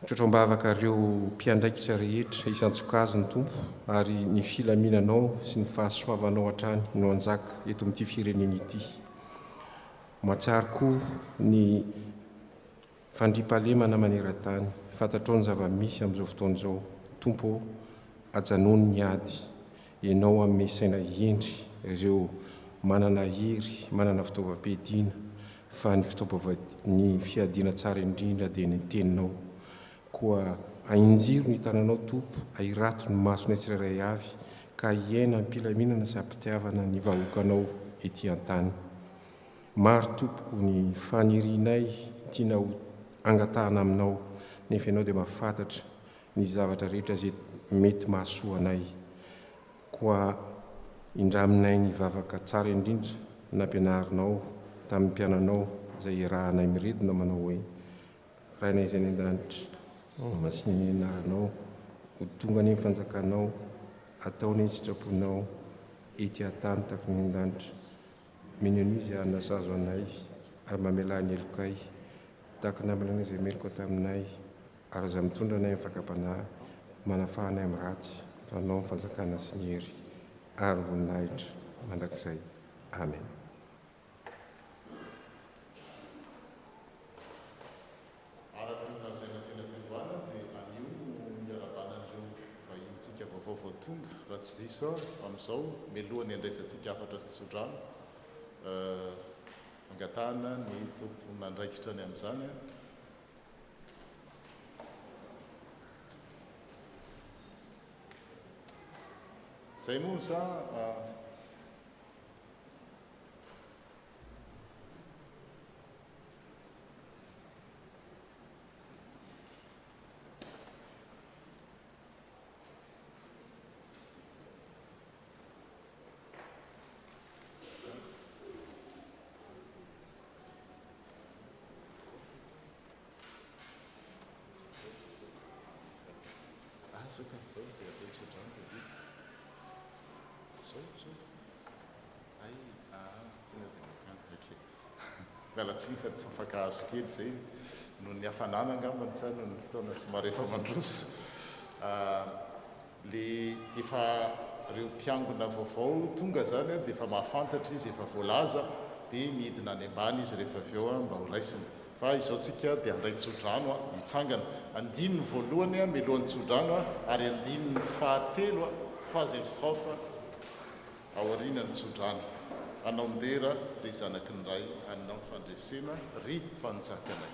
mitrotro-mbavaka ireo mpiandraikitra rehetra isan-tsokazy ny tompo ary ny filaminanao sy ny fahasoavanao hatrany no anjaka eto amin'ity firenena ity matsiaro koa ny fandriampahalemana maneran-tany fantatrao ny zava-misy amin'izao fotoan'izao tompo ajanony ny ady ianao amin'ny saina endry ireo manana hery manana fitaovam-piadiana fa ny fiadiana tsara indrindra dia ny teninao koa ainjiro ny tananao tompo ahirato ny masonay tsirairay avy ka hiaina ampilaminana sy ampitiavana ny vahoakanao ety an-tany maro tompoko ny fanirianay tiana ho angatahana aminao nefa ianao dia mahafantatra ny zavatra rehetra zay mety mahasoa anay koa indraminay ny vavaka tsara indrindra nampianarinao tamin'ny mpiananao izay irahanay miredina manao hoe rahainay izay ny an-danitra masiny ny anaranao ho tonga ny fanjakanao ataony sitraponao ety an-tany tako ny an-danitra mino an'io izay anasazo anay ary mamelany elokay tahaka namalana izay meloko taminay ary izay mitondra anay amin'ny fakapanahy manafahanay amin'ny ratsy fanao ny fanjakana sy ny hery ary voninahitra mandrakizay amen araky ny lazaina tena tendoana dia anio miarabanan'ireo vahintsika vaovao tonga raha tsy diso amin'izao melohany andraisantsika afatra sy tsodrano angatahana ny tompo nandraikitra ny amin'izany zay moa sa mialatsika tsy mifakahazo kely zay noho ny hafanana angambany tsara ny fotoana somary efa mandroso le efa reo mpiangona vaovao tonga zany dia efa mahafantatra izy efa voalaza dia midina any ambany izy rehefa avy eo mba ho raisina fa izao tsika dia andray tsodrano hitsangana andiny ny voalohany milohan'ny tsodrano ary andiny ny fahatelo troisième strophe aorianany tsodrano anao ndera ry zanaky ny ray anao fandresena ry mpanjakanay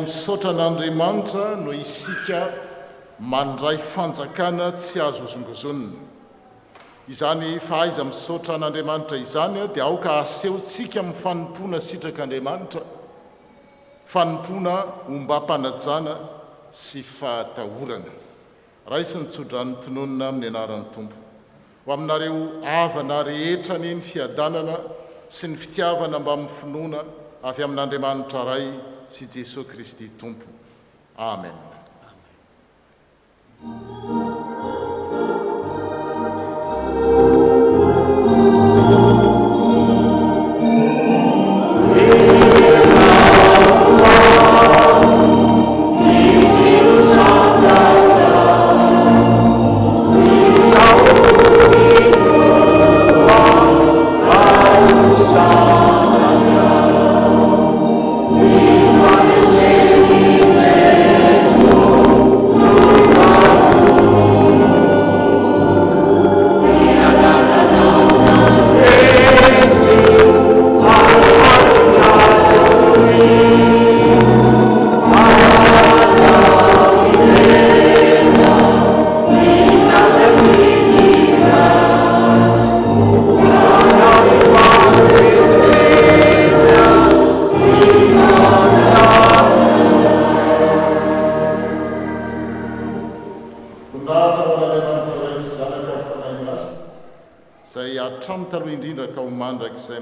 misaotra n'Andriamanitra no isika mandray fanjakana tsy azo ozongozonina. Izany fahaiza misaotra n'Andriamanitra izany dia aoka asehontsika amin'ny fanompona sitrak'Andriamanitra, fanompona ombam-panajana sy fahatahorana. Raisy ny tsodrano tononona amin'ny anaran'ny Tompo. Ho aminareo havana rehetra ny fiadanana sy ny fitiavana mba amin'ny finoana avy amin'Andriamanitra ray sy Jesosy Kristy Tompo. Amen.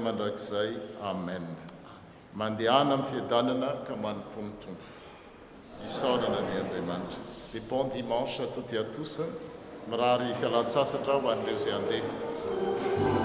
Mandrakizay. Amen. Mandehana amin'ny fiadanana ka manompo ny Tompo. Isaorana ny Andriamanitra. Dia bon dimanche à toutes et à tous. Mirary fialan-tsasatra ho an'ireo izay andeha.